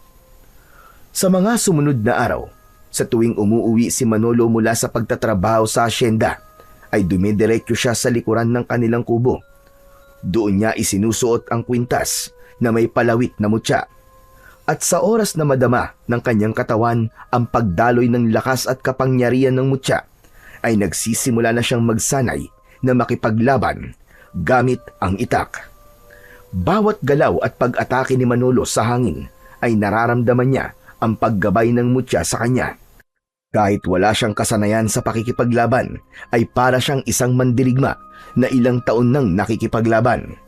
Sa mga sumunod na araw, sa tuwing umuuwi si Manolo mula sa pagtatrabaho sa asyenda, ay dumidiretso siya sa likuran ng kanilang kubo. Doon niya isinusuot ang kwintas na may palawit na mutya. At sa oras na madama ng kanyang katawan ang pagdaloy ng lakas at kapangyarihan ng mutya, ay nagsisimula na siyang magsanay na makipaglaban gamit ang itak. Bawat galaw at pag-atake ni Manolo sa hangin ay nararamdaman niya ang paggabay ng mutya sa kanya. Kahit wala siyang kasanayan sa pakikipaglaban, ay para siyang isang mandirigma na ilang taon nang nakikipaglaban.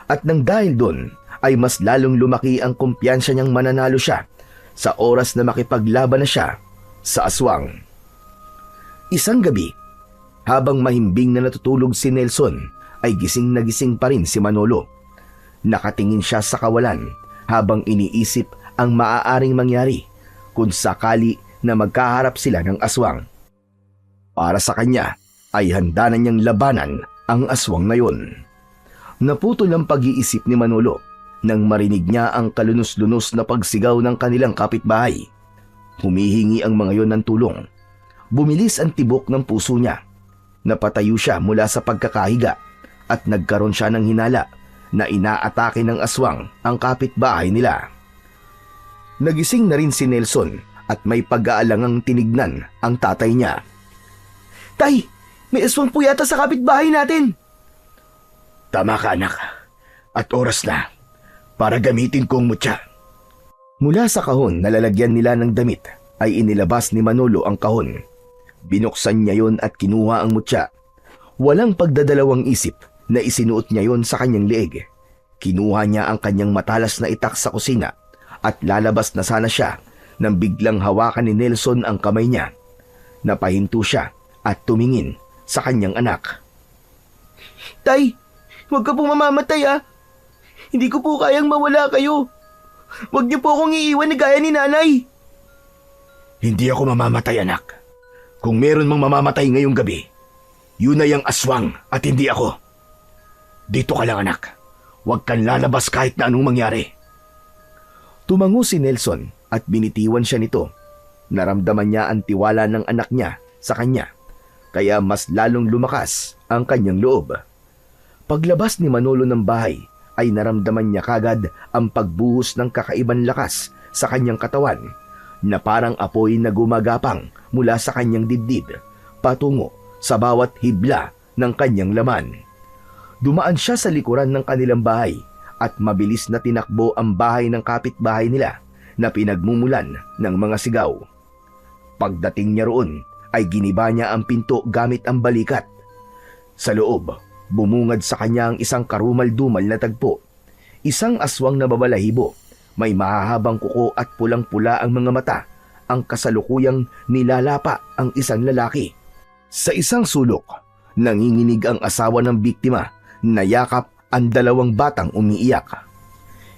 At nang dahil doon, ay mas lalong lumaki ang kumpiyansa niyang mananalo siya sa oras na makipaglaban na siya sa aswang. Isang gabi, habang mahimbing na natutulog si Nelson, ay gising na gising pa rin si Manolo. Nakatingin siya sa kawalan habang iniisip ang maaaring mangyari kung sakali na magkaharap sila ng aswang. Para sa kanya ay handa na niyang labanan ang aswang na yun. Naputol ang pag-iisip ni Manolo nang marinig niya ang kalunos-lunos na pagsigaw ng kanilang kapitbahay. Humihingi ang mga yon ng tulong. Bumilis ang tibok ng puso niya. Napatayo siya mula sa pagkakahiga at nagkaroon siya ng hinala na inaatake ng aswang ang kapitbahay nila. Nagising na rin si Nelson at may pag-aalangang tinignan ang tatay niya. Tay, may aswang po yata sa kapitbahay natin. Tama ka, anak. At oras na para gamitin ko ang mutya. Mula sa kahon na lalagyan nila ng damit ay inilabas ni Manolo ang kahon. Binuksan niya yon at kinuha ang mutya. Walang pagdadalawang isip na isinuot niya yon sa kanyang leeg. Kinuha niya ang kanyang matalas na itak sa kusina at lalabas na sana siya nang biglang hawakan ni Nelson ang kamay niya. Napahinto siya at tumingin sa kanyang anak. Tay, huwag ka pong mamamatay ah. Hindi ko po kayang mawala kayo. Huwag niyo po akong iiwan na gaya ni nanay. Hindi ako mamamatay, anak. Kung meron mang mamamatay ngayong gabi, yun ay ang aswang at hindi ako. Dito ka lang, anak. Huwag kang lalabas kahit na anong mangyari. Tumango si Nelson at binitiwan siya nito. Naramdaman niya ang tiwala ng anak niya sa kanya, kaya mas lalong lumakas ang kanyang loob. Paglabas ni Manolo ng bahay, ay naramdaman niya kagad ang pagbuhos ng kakaibang lakas sa kanyang katawan na parang apoy na gumagapang mula sa kanyang dibdib patungo sa bawat hibla ng kanyang laman. Dumaan siya sa likuran ng kanilang bahay at mabilis na tinakbo ang bahay ng kapitbahay nila na pinagmumulan ng mga sigaw. Pagdating niya roon ay giniba niya ang pinto gamit ang balikat. Sa loob, bumungad sa kanya ang isang karumal-dumal na tagpo. Isang aswang na babalahibo, may mahahabang kuko at pulang-pula ang mga mata, ang kasalukuyang nilalapa ang isang lalaki. Sa isang sulok, nanginginig ang asawa ng biktima, nayakap ang dalawang batang umiiyak.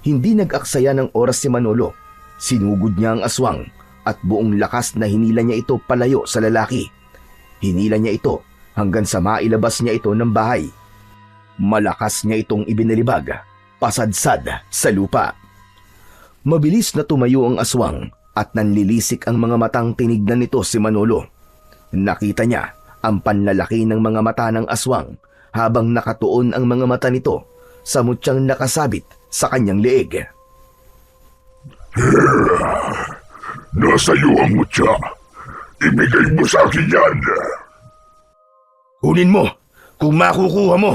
Hindi nag-aksaya ng oras si Manolo. Sinugod niya ang aswang at buong lakas na hinila niya ito palayo sa lalaki. Hinila niya ito hanggang sa mailabas niya ito ng bahay. Malakas niya itong ibinalibag, pasadsad sa lupa. Mabilis na tumayo ang aswang at nanlilisik ang mga matang tinignan nito si Manolo. Nakita niya ang panlalaki ng mga mata ng aswang habang nakatuon ang mga mata nito sa mutyang nakasabit sa kanyang leeg. Nasa iyo ang mutya. Ibigay mo sa akin yan. Kunin mo kung makukuha mo.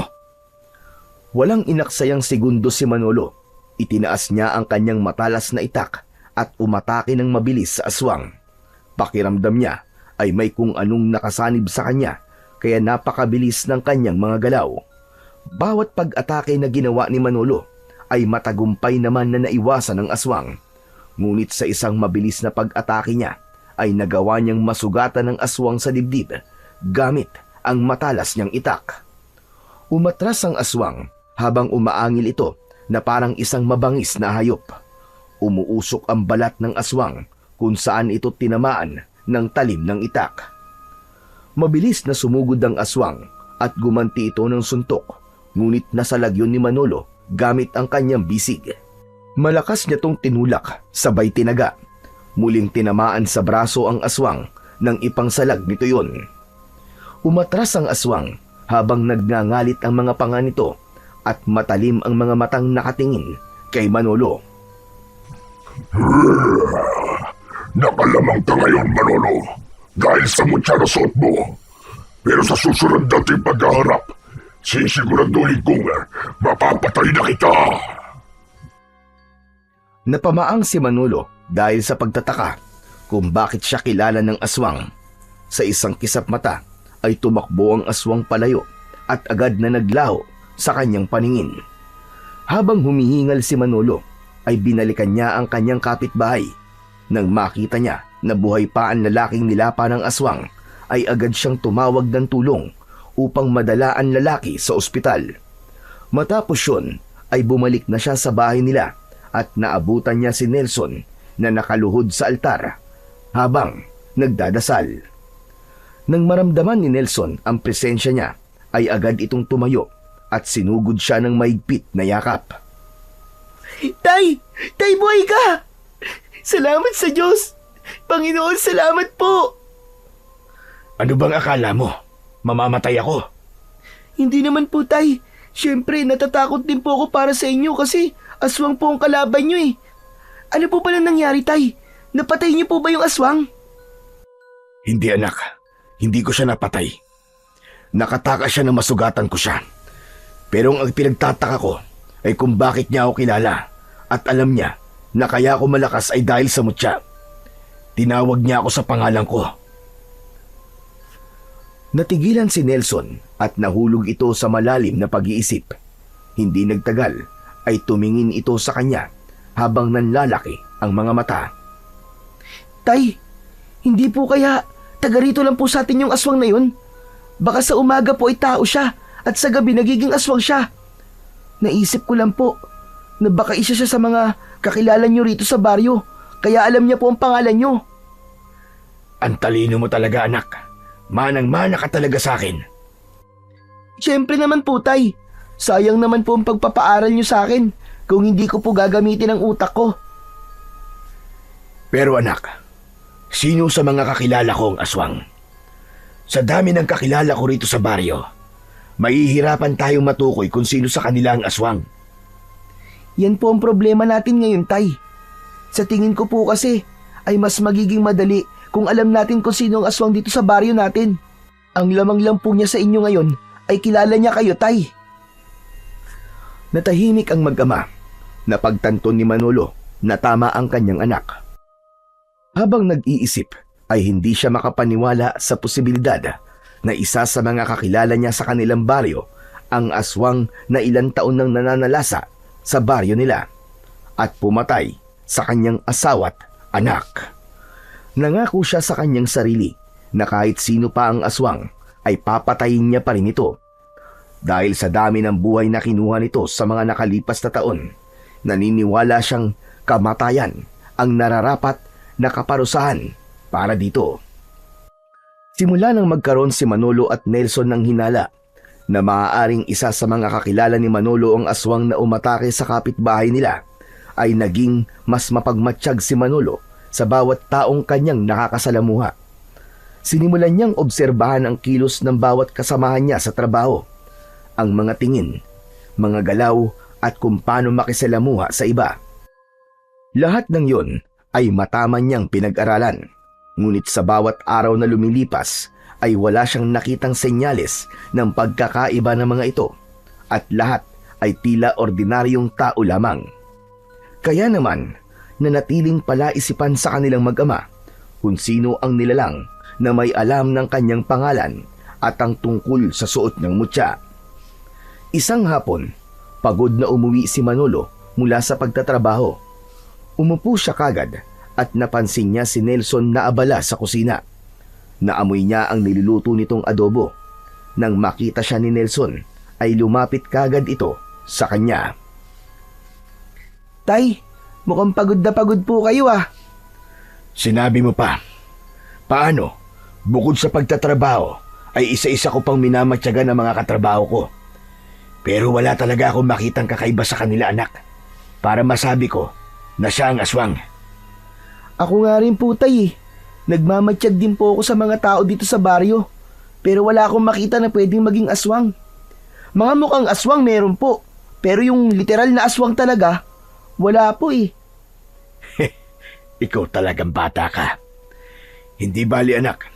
Walang inaksayang segundo si Manolo. Itinaas niya ang kanyang matalas na itak at umatake ng mabilis sa aswang. Pakiramdam niya ay may kung anong nakasanib sa kanya, kaya napakabilis ng kanyang mga galaw. Bawat pag-atake na ginawa ni Manolo ay matagumpay naman na naiwasan ng aswang. Ngunit sa isang mabilis na pag-atake niya ay nagawa niyang masugatan ng aswang sa dibdib gamit ang matalas niyang itak. Umatras ang aswang habang umaangil ito na parang isang mabangis na hayop. Umuusok ang balat ng aswang kung saan ito tinamaan ng talim ng itak. Mabilis na sumugod ang aswang at gumanti ito ng suntok, ngunit nasalagyon ni Manolo gamit ang kanyang bisig. Malakas niya tong tinulak, sabay tinaga. Muling tinamaan sa braso ang aswang nang ipangsalag nito yun. Umatras ang aswang habang nagngangalit ang mga panga nito at matalim ang mga matang nakatingin kay Manolo. Nakalamang ka ngayon, Manolo, dahil sa mutya na suot mo. Pero sa susunod nating paghaharap, sisiguraduhin kong mapapatay na kita. Napamaang si Manolo dahil sa pagtataka kung bakit siya kilala ng aswang. Sa isang kisap mata ay tumakbo ang aswang palayo at agad na naglaho sa kanyang paningin. Habang humihingal si Manolo ay binalikan niya ang kanyang kapitbahay. Nang makita niya na buhay pa ang lalaking nilapa ng aswang ay agad siyang tumawag ng tulong upang madala ang lalaki sa ospital. Matapos yun ay bumalik na siya sa bahay nila at naabutan niya si Nelson na nakaluhod sa altar habang nagdadasal. Nang maramdaman ni Nelson ang presensya niya ay agad itong tumayo at sinugod siya ng mahigpit na yakap. Tay! Tay, buhay ka! Salamat sa Diyos! Panginoon, salamat po! Ano bang akala mo? Mamamatay ako? Hindi naman po, Tay. Siyempre, natatakot din po ako para sa inyo kasi aswang po ang kalaban nyo eh. Ano po pala nangyari, Tay? Napatay niyo po ba yung aswang? Hindi, anak. Hindi ko siya napatay. Nakatakas siya na masugatan ko siya. Pero ang pinagtataka ko ay kung bakit niya ako kilala at alam niya na kaya ako malakas ay dahil sa mutya. Tinawag niya ako sa pangalan ko. Natigilan si Nelson at nahulog ito sa malalim na pag-iisip. Hindi nagtagal ay tumingin ito sa kanya habang nanlalaki ang mga mata. Tay, hindi po kaya taga rito lang po sa atin yung aswang na yun? Baka sa umaga po ay tao siya at sa gabi nagiging aswang siya. Naisip ko lang po na baka isa siya sa mga kakilala niyo rito sa baryo, kaya alam niya po ang pangalan niyo. Ang talino mo talaga, anak. Manang-mana ka talaga sa akin. Siyempre naman po, Tay. Sayang naman po ang pagpapaaral niyo sa akin kung hindi ko po gagamitin ang utak ko. Pero anak, sino sa mga kakilala ko ang aswang? Sa dami ng kakilala ko rito sa baryo, mahihirapan tayong matukoy kung sino sa kanila ang aswang. Yan po ang problema natin ngayon, Tay. Sa tingin ko po kasi ay mas magiging madali kung alam natin kung sino ang aswang dito sa baryo natin. Ang lamang lang po niya sa inyo ngayon ay kilala niya kayo, Tay. Natahimik ang mag-ama na pagtanto ni Manolo na tama ang kanyang anak. Habang nag-iisip ay hindi siya makapaniwala sa posibilidad na isa sa mga kakilala niya sa kanilang baryo ang aswang na ilang taon nang nananalasa sa baryo nila at pumatay sa kanyang asawa't anak. Nangako siya sa kanyang sarili na kahit sino pa ang aswang ay papatayin niya pa rin ito. Dahil sa dami ng buhay na kinuha nito sa mga nakalipas na taon, naniniwala siyang kamatayan ang nararapat na kaparusahan para dito. Simula nang magkaroon si Manolo at Nelson ng hinala na maaaring isa sa mga kakilala ni Manolo ang aswang na umatake sa kapitbahay nila, ay naging mas mapagmatsyag si Manolo sa bawat taong kanyang nakakasalamuha. Sinimulan niyang obserbahan ang kilos ng bawat kasamahan niya sa trabaho, ang mga tingin, mga galaw at kung paano makisalamuha sa iba. Lahat ng yon ay mataman niyang pinag-aralan, ngunit sa bawat araw na lumilipas ay wala siyang nakitang senyales ng pagkakaiba ng mga ito at lahat ay tila ordinaryong tao lamang. Kaya naman, nanatiling palaisipan sa kanilang mag-ama kung sino ang nilalang na may alam ng kanyang pangalan at ang tungkol sa suot ng mutya. Isang hapon, pagod na umuwi si Manolo mula sa pagtatrabaho. Umupo siya kagad at napansin niya si Nelson na abala sa kusina. Naamoy niya ang niluluto nitong adobo. Nang makita siya ni Nelson, ay lumapit kagad ito sa kanya. Tay, mukhang pagod na pagod po kayo ah. Sinabi mo pa. Paano? Bukod sa pagtatrabaho, ay isa-isa ko pang minamatyagan ng mga katrabaho ko. Pero wala talaga akong makitang kakaiba sa kanila, anak, para masabi ko na siya ang aswang. Ako nga rin po, Tay. Nagmamatsyag din po ako sa mga tao dito sa baryo, pero wala akong makita na pwedeng maging aswang. Mga mukhang aswang meron po, pero yung literal na aswang talaga, wala po eh. Ikaw talagang bata ka. Hindi bali, anak.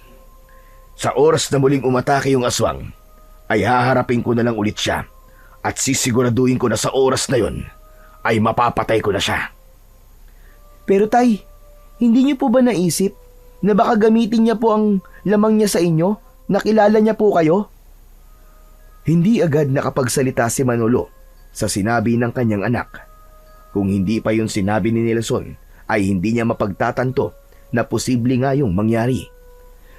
Sa oras na muling umatake yung aswang, ay haharapin ko na lang ulit siya at sisiguraduhin ko na sa oras na yon ay mapapatay ko na siya. Pero Tay, hindi niyo po ba naisip na baka gamitin niya po ang lamang niya sa inyo? Nakilala niya po kayo? Hindi agad nakapagsalita si Manolo sa sinabi ng kanyang anak. Kung hindi pa yun sinabi ni Nelson, ay hindi niya mapagtatanto na posible nga yung mangyari.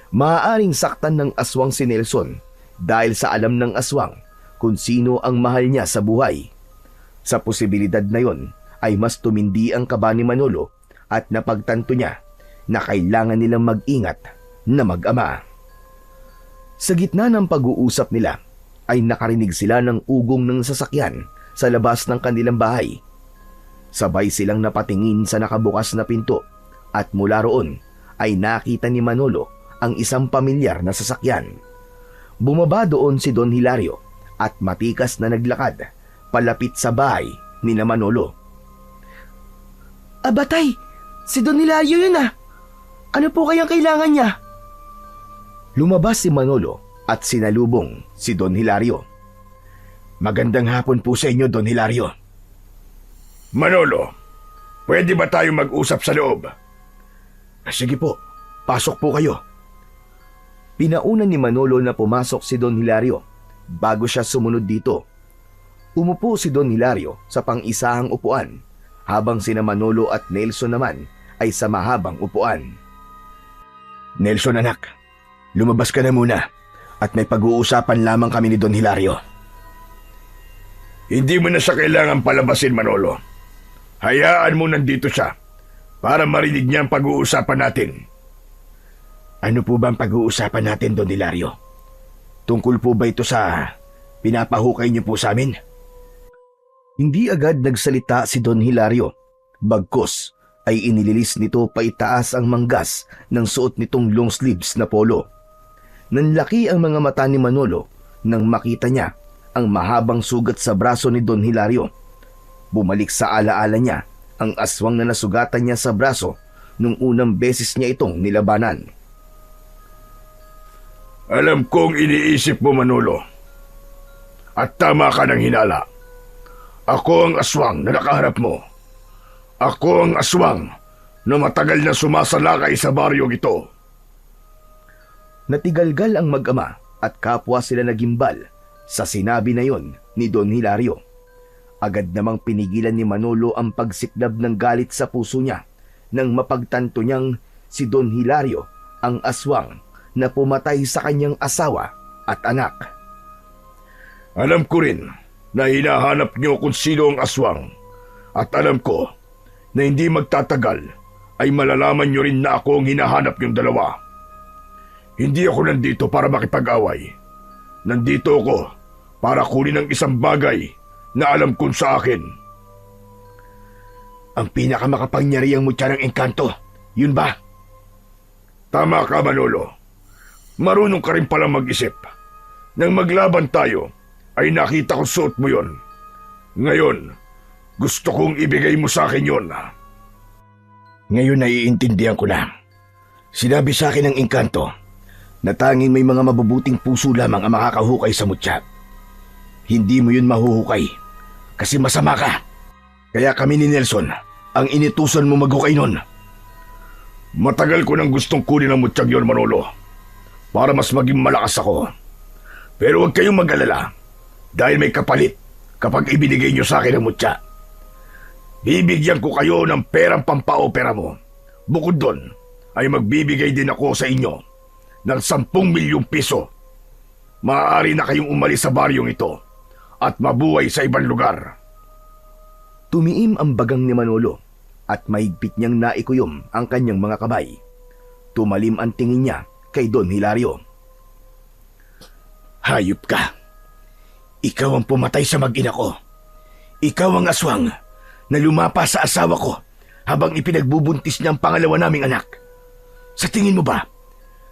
Maaaring saktan ng aswang si Nelson dahil sa alam ng aswang kung sino ang mahal niya sa buhay. Sa posibilidad na yon ay mas tumindi ang kaba ni Manolo at napagtanto niya na kailangan nilang mag-ingat na mag-ama. Sa gitna ng pag-uusap nila ay nakarinig sila ng ugong ng sasakyan sa labas ng kanilang bahay. Sabay silang napatingin sa nakabukas na pinto at mula roon ay nakita ni Manolo ang isang pamilyar na sasakyan. Bumaba doon si Don Hilario at matikas na naglakad palapit sa bahay ni Manolo. Aba Tay, si Don Hilario yun ah. Ano po kayang kailangan niya? Lumabas si Manolo at sinalubong si Don Hilario. Magandang hapon po sa inyo, Don Hilario. Manolo, pwede ba tayo mag-usap sa loob? Sige po, pasok po kayo. Pinauna ni Manolo na pumasok si Don Hilario bago siya sumunod dito. Umupo si Don Hilario sa pang-isahang upuan habang sina Manolo at Nelson naman ay sa mahabang upuan. Nelson, anak, lumabas ka na muna at may pag-uusapan lamang kami ni Don Hilario. Hindi mo na siya kailangan palabasin, Manolo. Hayaan mo nandito siya para marinig niya ang pag-uusapan natin. Ano po ba ang pag-uusapan natin, Don Hilario? Tungkol po ba ito sa pinapahukay niyo po sa amin? Hindi agad nagsalita si Don Hilario. Bagkus ay inililis nito paitaas ang manggas ng suot nitong long sleeves na polo. Nanlaki ang mga mata ni Manolo nang makita niya ang mahabang sugat sa braso ni Don Hilario. Bumalik sa alaala niya ang aswang na nasugatan niya sa braso nung unang beses niya itong nilabanan. Alam kong iniisip mo, Manolo. At tama ka ng hinala. Ako ang aswang na nakaharap mo. Ako ang aswang na matagal na sumasalakay sa baryong ito. Natigalgal ang mag-ama at kapwa sila nagimbal sa sinabi na yon ni Don Hilario. Agad namang pinigilan ni Manolo ang pagsiklab ng galit sa puso niya nang mapagtanto niyang si Don Hilario ang aswang na pumatay sa kanyang asawa at anak. Alam ko rin na hinahanap niyo kung sino ang aswang. At alam ko na hindi magtatagal ay malalaman niyo rin na ako ang hinahanap niyong dalawa. Hindi ako nandito para makipag-away. Nandito ako para kunin ang isang bagay na alam kong sa akin. Ang pinakamakapangyarihang mutya ng engkanto, yun ba? Tama ka, Manolo. Marunong ka rin palang mag-isip. Nang maglaban tayo, ay nakita ko suot mo yon. Ngayon, gusto kong ibigay mo sa akin yon. Ngayon naiintindihan ko na. Sinabi sa akin ng engkanto na tanging may mga mabubuting puso lamang ang makakahukay sa mutya. Hindi mo yun mahuhukay kasi masama ka. Kaya kami ni Nelson ang inutusan mo maghukay nun. Matagal ko nang gustong kunin ang mutyag yon, Manolo, para mas maging malakas ako. Pero huwag kayong mag-alala dahil may kapalit kapag ibinigay niyo sa akin ang mutya. Bibigyan ko kayo ng perang pampaopera mo. Bukod doon, ay magbibigay din ako sa inyo ng 10 milyong piso. Maaari na kayong umalis sa baryong ito at mabuhay sa ibang lugar. Tumiim ang bagang ni Manolo at mahigpit niyang naikuyom ang kanyang mga kamay. Tumalim ang tingin niya kay Don Hilario. Hayop ka. Ikaw ang pumatay sa mag-ina ko. Ikaw ang aswang na lumapa sa asawa ko habang ipinagbubuntis niya ang pangalawa naming anak. Sa tingin mo ba,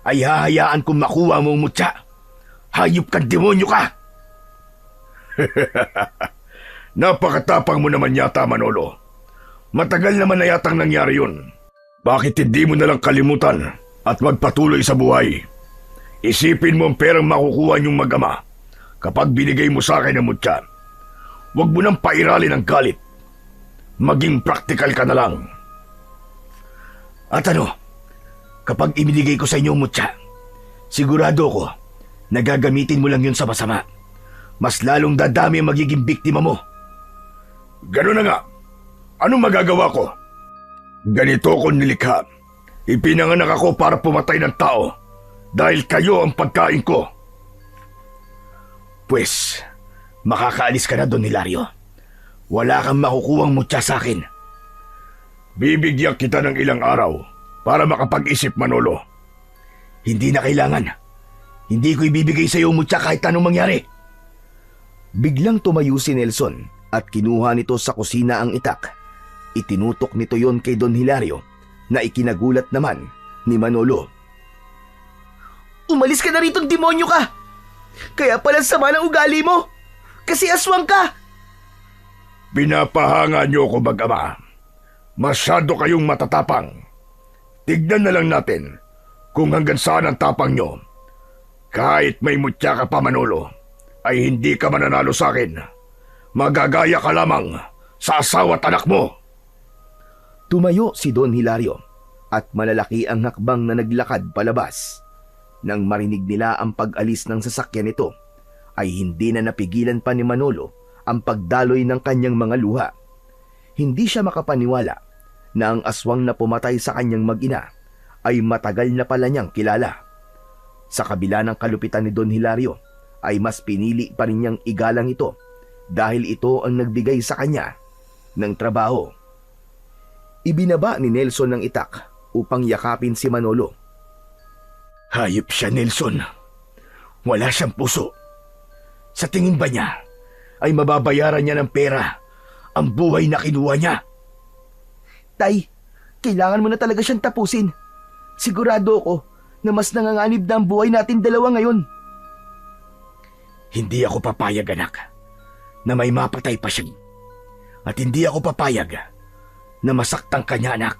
ay hahayaan kong makuha mo ang mutya? Hayop kang demonyo ka! Napakatapang mo naman yata, Manolo. Matagal naman na yatang nangyari yun. Bakit hindi mo nalang kalimutan at magpatuloy sa buhay? Isipin mo ang perang makukuha niyong mag-ama kapag binigay mo sa akin ang mutya. Huwag mo nang pairalin ang galit. Maging praktikal ka na lang. At ano, kapag ibinigay ko sa inyo ang mutya, sigurado ko na gagamitin mo lang yun sa masama. Mas lalong dadami ang magiging biktima mo. Ganun na nga. Anong magagawa ko? Ganito ko nilikha. Ipinanganak ako para pumatay ng tao dahil kayo ang pagkain ko. Pues, makakaalis ka na, Don Hilario. Wala kang makukuhang mutya sa akin. Bibigyan kita ng ilang araw para makapag-isip, Manolo. Hindi na kailangan. Hindi ko ibibigay sa iyo mutya kahit anong mangyari. Biglang tumayo si Nelson at kinuha nito sa kusina ang itak. Itinutok nito yon kay Don Hilario na ikinagulat naman ni Manolo. Umalis ka na rito, demonyo ka! Kaya pala sama ng ugali mo! Kasi aswang ka! Pinapahanga niyo ako, mag-ama. Masyado kayong matatapang. Tignan na lang natin kung hanggang saan ang tapang niyo. Kahit may mutya ka pa, Manolo, ay hindi ka mananalo sa akin. Magagaya ka lamang sa asawa at anak mo. Tumayo si Don Hilario at malalaki ang hakbang na naglakad palabas. Nang marinig nila ang pag-alis ng sasakyan nito, ay hindi na napigilan pa ni Manolo ang pagdaloy ng kanyang mga luha. Hindi siya makapaniwala na ang aswang na pumatay sa kanyang mag-ina ay matagal na pala niyang kilala. Sa kabila ng kalupitan ni Don Hilario, ay mas pinili pa rin niyang igalang ito dahil ito ang nagbigay sa kanya ng trabaho. Ibinaba ni Nelson ng itak upang yakapin si Manolo. Hayop siya, Nelson. Wala siyang puso. Sa tingin ba niya ay mababayaran niya ng pera ang buhay na kinuha niya? Tay, kailangan mo na talaga siyang tapusin. Sigurado ako na mas nanganganib na ang buhay natin dalawa ngayon. Hindi ako papayag, anak, na may mapatay pa siya. At hindi ako papayag na masaktan ka niya, anak.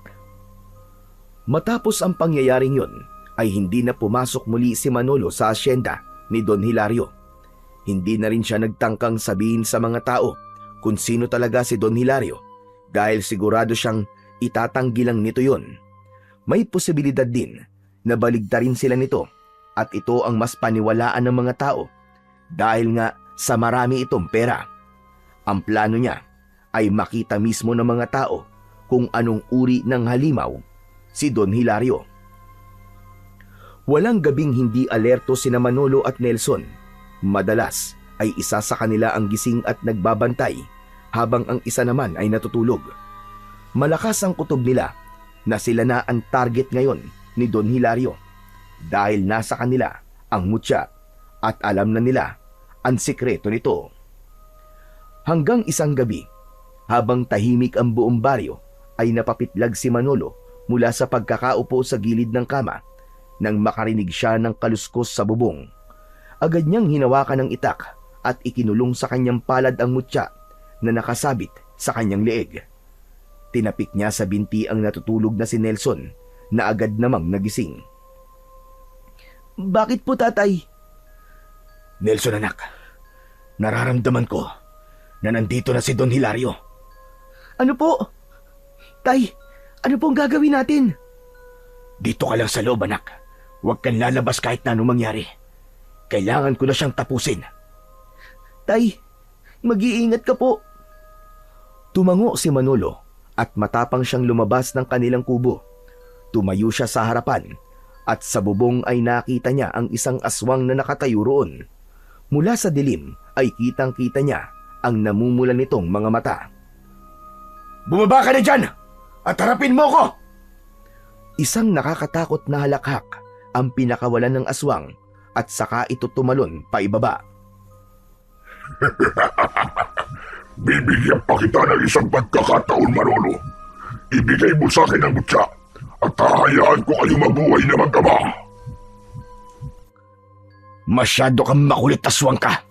Matapos ang pangyayaring yon, ay hindi na pumasok muli si Manolo sa asyenda ni Don Hilario. Hindi na rin siya nagtangkang sabihin sa mga tao kung sino talaga si Don Hilario dahil sigurado siyang itatanggi lang nito yon. May posibilidad din na baligtarin sila nito at ito ang mas paniwalaan ng mga tao dahil nga sa marami itong pera. Ang plano niya ay makita mismo ng mga tao kung anong uri ng halimaw si Don Hilario. Walang gabing hindi alerto sina Manolo at Nelson. Madalas ay isa sa kanila ang gising at nagbabantay habang ang isa naman ay natutulog. Malakas ang kutob nila na sila na ang target ngayon ni Don Hilario dahil nasa kanila ang mutya at alam na nila ang sikreto nito. Hanggang isang gabi, habang tahimik ang buong baryo, ay napapitlag si Manolo mula sa pagkakaupo sa gilid ng kama nang makarinig siya ng kaluskos sa bubong. Agad niyang hinawakan ng itak at ikinulong sa kanyang palad ang mutya na nakasabit sa kanyang leeg. Tinapik niya sa binti ang natutulog na si Nelson na agad namang nagising. Bakit po, tatay? Nelson, anak, nararamdaman ko na nandito na si Don Hilario. Ano po? Tay, ano pong gagawin natin? Dito ka lang sa loob, anak. Huwag kang lalabas kahit na anong mangyari. Kailangan ko na siyang tapusin. Tay, mag-iingat ka po. Tumango si Manolo at matapang siyang lumabas ng kanilang kubo. Tumayo siya sa harapan at sa bubong ay nakita niya ang isang aswang na nakatayo roon. Mula sa dilim ay kitang-kita niya ang namumulan nitong mga mata. Bumaba ka na dyan at harapin mo ko! Isang nakakatakot na halakhak ang pinakawalan ng aswang at saka ito tumalon paibaba. Bibigyan pa kita ng isang pagkakataon, Manolo. Ibigay mo sa akin ang mutya at hahayaan ko kayo mabuhay na magkama. Masyado kang makulit, aswang ka.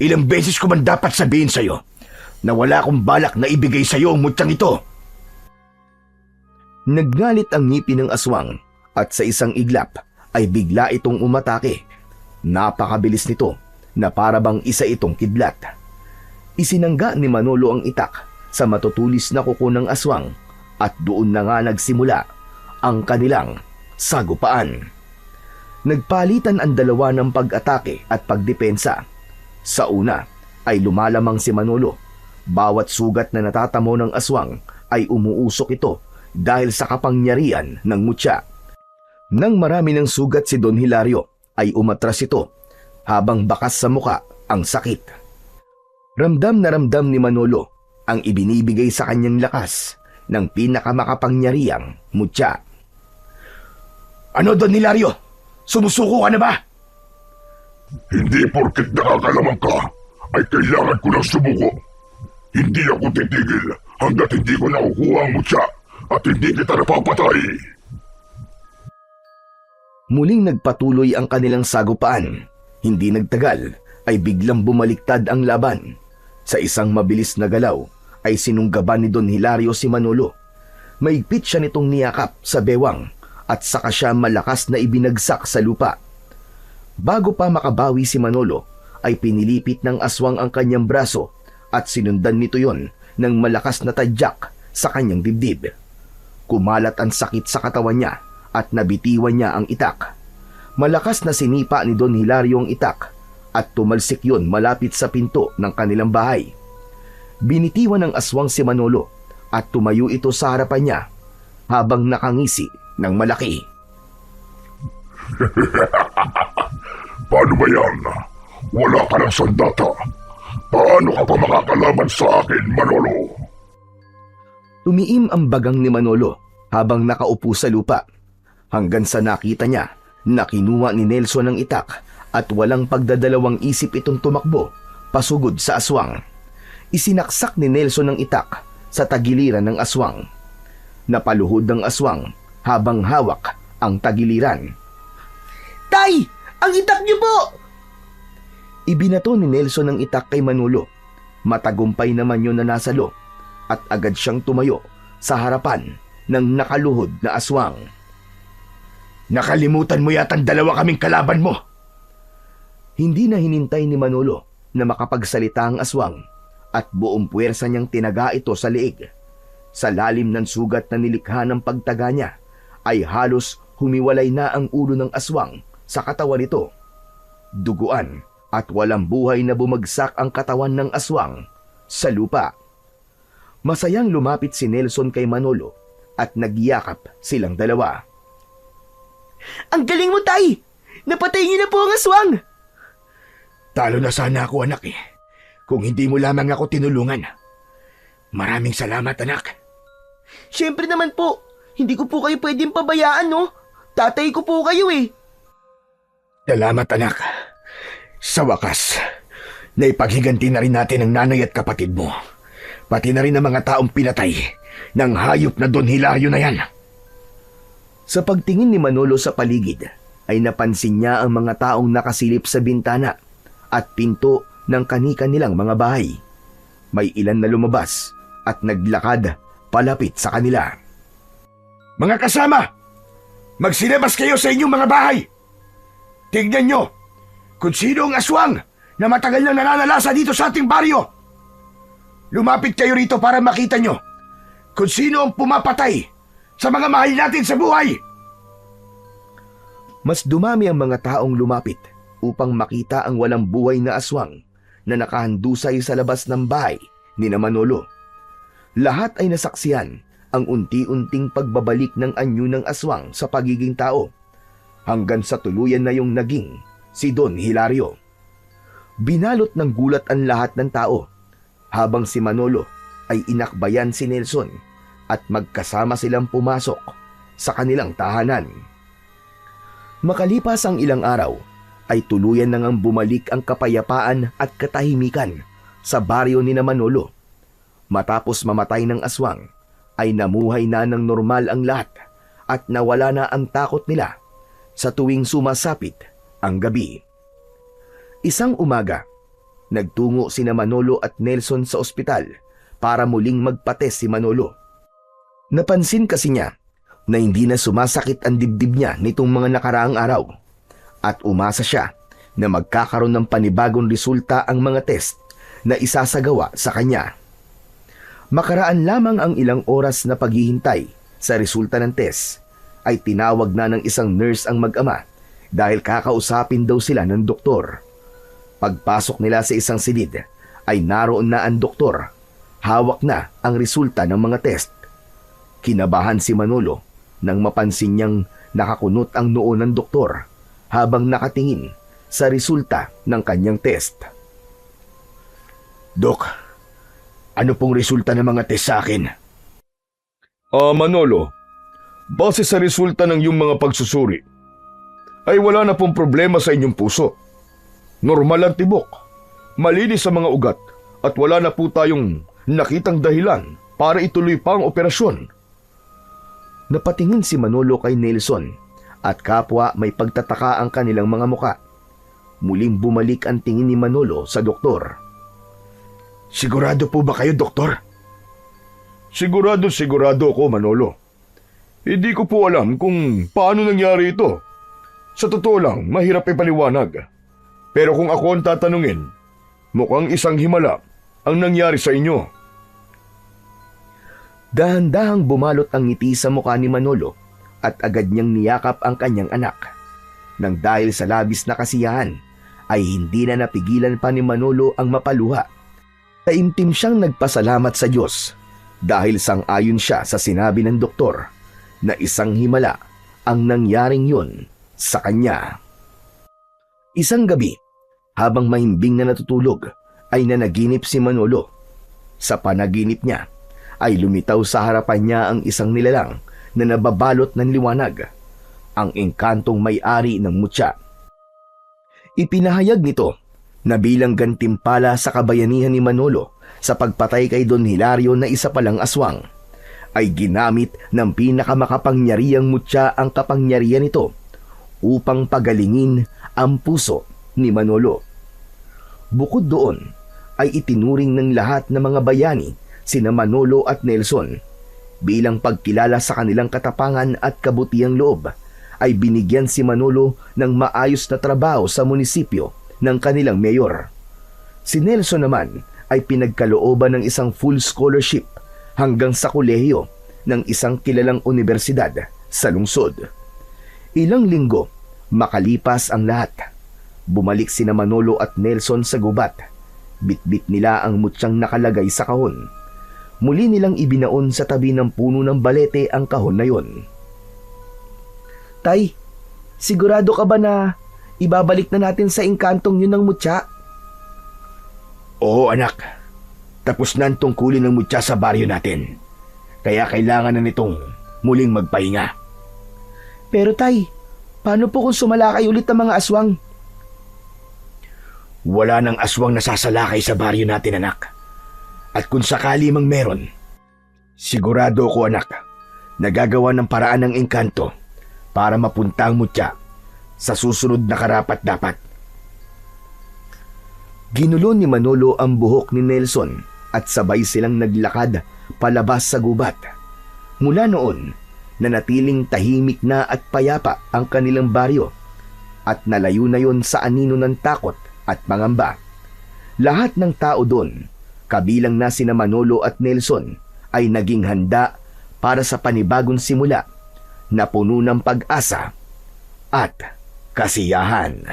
Ilang beses ko man dapat sabihin sa'yo na wala akong balak na ibigay sa'yo ang mutyang ito. Nagngalit ang ngipin ng aswang at sa isang iglap ay bigla itong umatake. Napakabilis nito na parabang isa itong kidlat. Isinangga ni Manolo ang itak sa matutulis na kuko ng aswang at doon na nga nagsimula ang kanilang sagupaan. Nagpalitan ang dalawa ng pag-atake at pagdepensa. Sa una ay lumalamang si Manolo. Bawat sugat na natatamo ng aswang ay umuusok ito dahil sa kapangyarihan ng mutya. Nang marami ng sugat si Don Hilario ay umatras ito habang bakas sa muka ang sakit. Ramdam na ramdam ni Manolo ang ibinibigay sa kanyang lakas ng pinakamakapangyarihang mutya. Ano, Don Hilario? Sumusuko ka na ba? Hindi porket nakakalamang ka ay kailangan ko ng sumuko. Hindi ako titigil hanggat hindi ko nakukuha ang mutya at hindi kita napapatay. Muling nagpatuloy ang kanilang sagupaan. Hindi nagtagal ay biglang bumaliktad ang laban. Sa isang mabilis na galaw ay sinunggaban ni Don Hilario si Manolo. Maigpit siya nitong niyakap sa bewang at saka siya malakas na ibinagsak sa lupa. Bago pa makabawi si Manolo ay pinilipit ng aswang ang kanyang braso at sinundan nito yon ng malakas na tadyak sa kanyang dibdib. Kumalat ang sakit sa katawan niya at nabitiwan niya ang itak. Malakas na sinipa ni Don Hilario ang itak at tumalsik yon malapit sa pinto ng kanilang bahay. Binitiwan ng aswang si Manolo at tumayo ito sa harapan niya habang nakangisi ng malaki. Paano ba yan? Wala ka ng sandata. Paano ka pa makakalaban sa akin, Manolo? Tumiim ang bagang ni Manolo habang nakaupo sa lupa hanggang sa nakita niya na kinuha ni Nelson ang itak at walang pagdadalawang isip itong tumakbo pasugod sa aswang. Isinaksak ni Nelson ang itak sa tagiliran ng aswang. Napaluhod ng aswang habang hawak ang tagiliran. Tay! Ang itak niyo po! Ibinato ni Nelson ang itak kay Manolo. Matagumpay naman yun na nasalo at agad siyang tumayo sa harapan ng nakaluhod na aswang. Nakalimutan mo yatang dalawa kaming kalaban mo. Hindi na hinintay ni Manolo na makapagsalita ang aswang at buong puwersa niyang tinaga ito sa leeg. Sa lalim ng sugat na nilikha ng pagtaga niya ay halos humiwalay na ang ulo ng aswang sa katawan nito. Duguan at walang buhay na bumagsak ang katawan ng aswang sa lupa. Masayang lumapit si Nelson kay Manolo at nagyakap silang dalawa. Ang galing mo, Tay! Napatay niyo na po ang aswang! Talo na sana ako, anak eh. Kung hindi mo lamang ako tinulungan. Maraming salamat, anak. Siyempre naman po, hindi ko po kayo pwedeng pabayaan, no? Tatay ko po kayo eh. Salamat, anak. Sa wakas, naipaghiganti na rin natin ang nanay at kapatid mo. Pati na rin ang mga taong pinatay ng hayop na Don Hilario na yan. Sa pagtingin ni Manolo sa paligid, ay napansin niya ang mga taong nakasilip sa bintana at pinto ng kani-kanilang mga bahay. May ilan na lumabas at naglakad palapit sa kanila. Mga kasama, magsilabas kayo sa inyong mga bahay. Tignan nyo kung sino ang aswang na matagal nang nananalasa dito sa ating baryo. Lumapit kayo rito para makita nyo kung sino ang pumapatay sa mga mahal natin sa buhay. Mas dumami ang mga taong lumapit upang makita ang walang buhay na aswang na nakahandusay sa labas ng bahay ni Manolo. Lahat ay nasaksihan ang unti-unting pagbabalik ng anyo ng aswang sa pagiging tao hanggang sa tuluyan na yung naging si Don Hilario. Binalot ng gulat ang lahat ng tao habang si Manolo ay inakbayan si Nelson at magkasama silang pumasok sa kanilang tahanan. Makalipas ang ilang araw, ay tuluyan nang bumalik ang kapayapaan at katahimikan sa baryo ni Manolo. Matapos mamatay ng aswang, ay namuhay na ng normal ang lahat at nawala na ang takot nila sa tuwing sumasapit ang gabi. Isang umaga, nagtungo sina Manolo at Nelson sa ospital para muling magpates si Manolo. Napansin kasi niya na hindi na sumasakit ang dibdib niya nitong mga nakaraang araw at umasa siya na magkakaroon ng panibagong resulta ang mga test na isasagawa sa kanya. Makaraan lamang ang ilang oras na paghihintay sa resulta ng test ay tinawag na ng isang nurse ang mag-ama dahil kakausapin daw sila ng doktor. Pagpasok nila sa isang silid ay naroon na ang doktor. Hawak na ang resulta ng mga test. Kinabahan si Manolo nang mapansin niyang nakakunot ang noo ng doktor habang nakatingin sa resulta ng kanyang test. Dok, ano pong resulta ng mga test sa akin? Manolo, base sa resulta ng iyong mga pagsusuri, ay wala na pong problema sa inyong puso. Normal ang tibok, malinis sa mga ugat, at wala na po tayong nakitang dahilan para ituloy pa ang operasyon. Napatingin si Manolo kay Nelson at kapwa may pagtataka ang kanilang mga muka. Muling bumalik ang tingin ni Manolo sa doktor. Sigurado po ba kayo, doktor? Sigurado ko, Manolo. Hindi ko po alam kung paano nangyari ito. Sa totoo lang, mahirap ipaliwanag. Pero kung ako ang tatanungin, mukhang isang himala ang nangyari sa inyo. Dahan-dahang bumalot ang ngiti sa mukha ni Manolo at agad niyang niyakap ang kanyang anak. Nang dahil sa labis na kasiyahan, ay hindi na napigilan pa ni Manolo ang mapaluha. Taimtim siyang nagpasalamat sa Diyos dahil sang-ayon siya sa sinabi ng doktor na isang himala ang nangyaring yun sa kanya. Isang gabi, habang mahimbing na natutulog, ay nanaginip si Manolo. Sa panaginip niya ay lumitaw sa harapan niya ang isang nilalang na nababalot ng liwanag, ang engkantong may-ari ng mutya. Ipinahayag nito na bilang gantimpala sa kabayanihan ni Manolo sa pagpatay kay Don Hilario na isa palang aswang, ay ginamit ng pinakamakapangyarihang mutya ang kapangyarihan nito upang pagalingin ang puso ni Manolo. Bukod doon, ay itinuring ng lahat ng mga bayani sina Manolo at Nelson bilang pagkilala sa kanilang katapangan at kabutihang loob, ay binigyan si Manolo ng maayos na trabaho sa munisipyo ng kanilang mayor. Si Nelson naman ay pinagkalooban ng isang full scholarship hanggang sa kolehiyo ng isang kilalang universidad sa lungsod. Ilang linggo makalipas ang lahat, bumalik sina Manolo at Nelson sa gubat. Bitbit nila ang mutyang nakalagay sa kahon. Muli nilang ibinaon sa tabi ng puno ng balete ang kahon na yon. Tay, sigurado ka ba na ibabalik na natin sa engkantong yun ng mutya? Oo anak, tapos na ang tungkulin ng mutya sa baryo natin. Kaya kailangan na nitong muling magpahinga. Pero tay, paano po kung sumalakay ulit ang mga aswang? Wala nang aswang nasasalakay sa baryo natin anak. At kung sakali mang meron, sigurado ko anak, nagagawa ng paraan ng engkanto para mapunta ang mutya sa susunod na karapat-dapat. Ginulo ni Manolo ang buhok ni Nelson at sabay silang naglakad palabas sa gubat. Mula noon, nanatiling tahimik na at payapa ang kanilang baryo at nalayo na yon sa anino ng takot at pangamba. Lahat ng tao doon, kabilang na sina Manolo at Nelson, ay naging handa para sa panibagong simula na puno ng pag-asa at kasiyahan.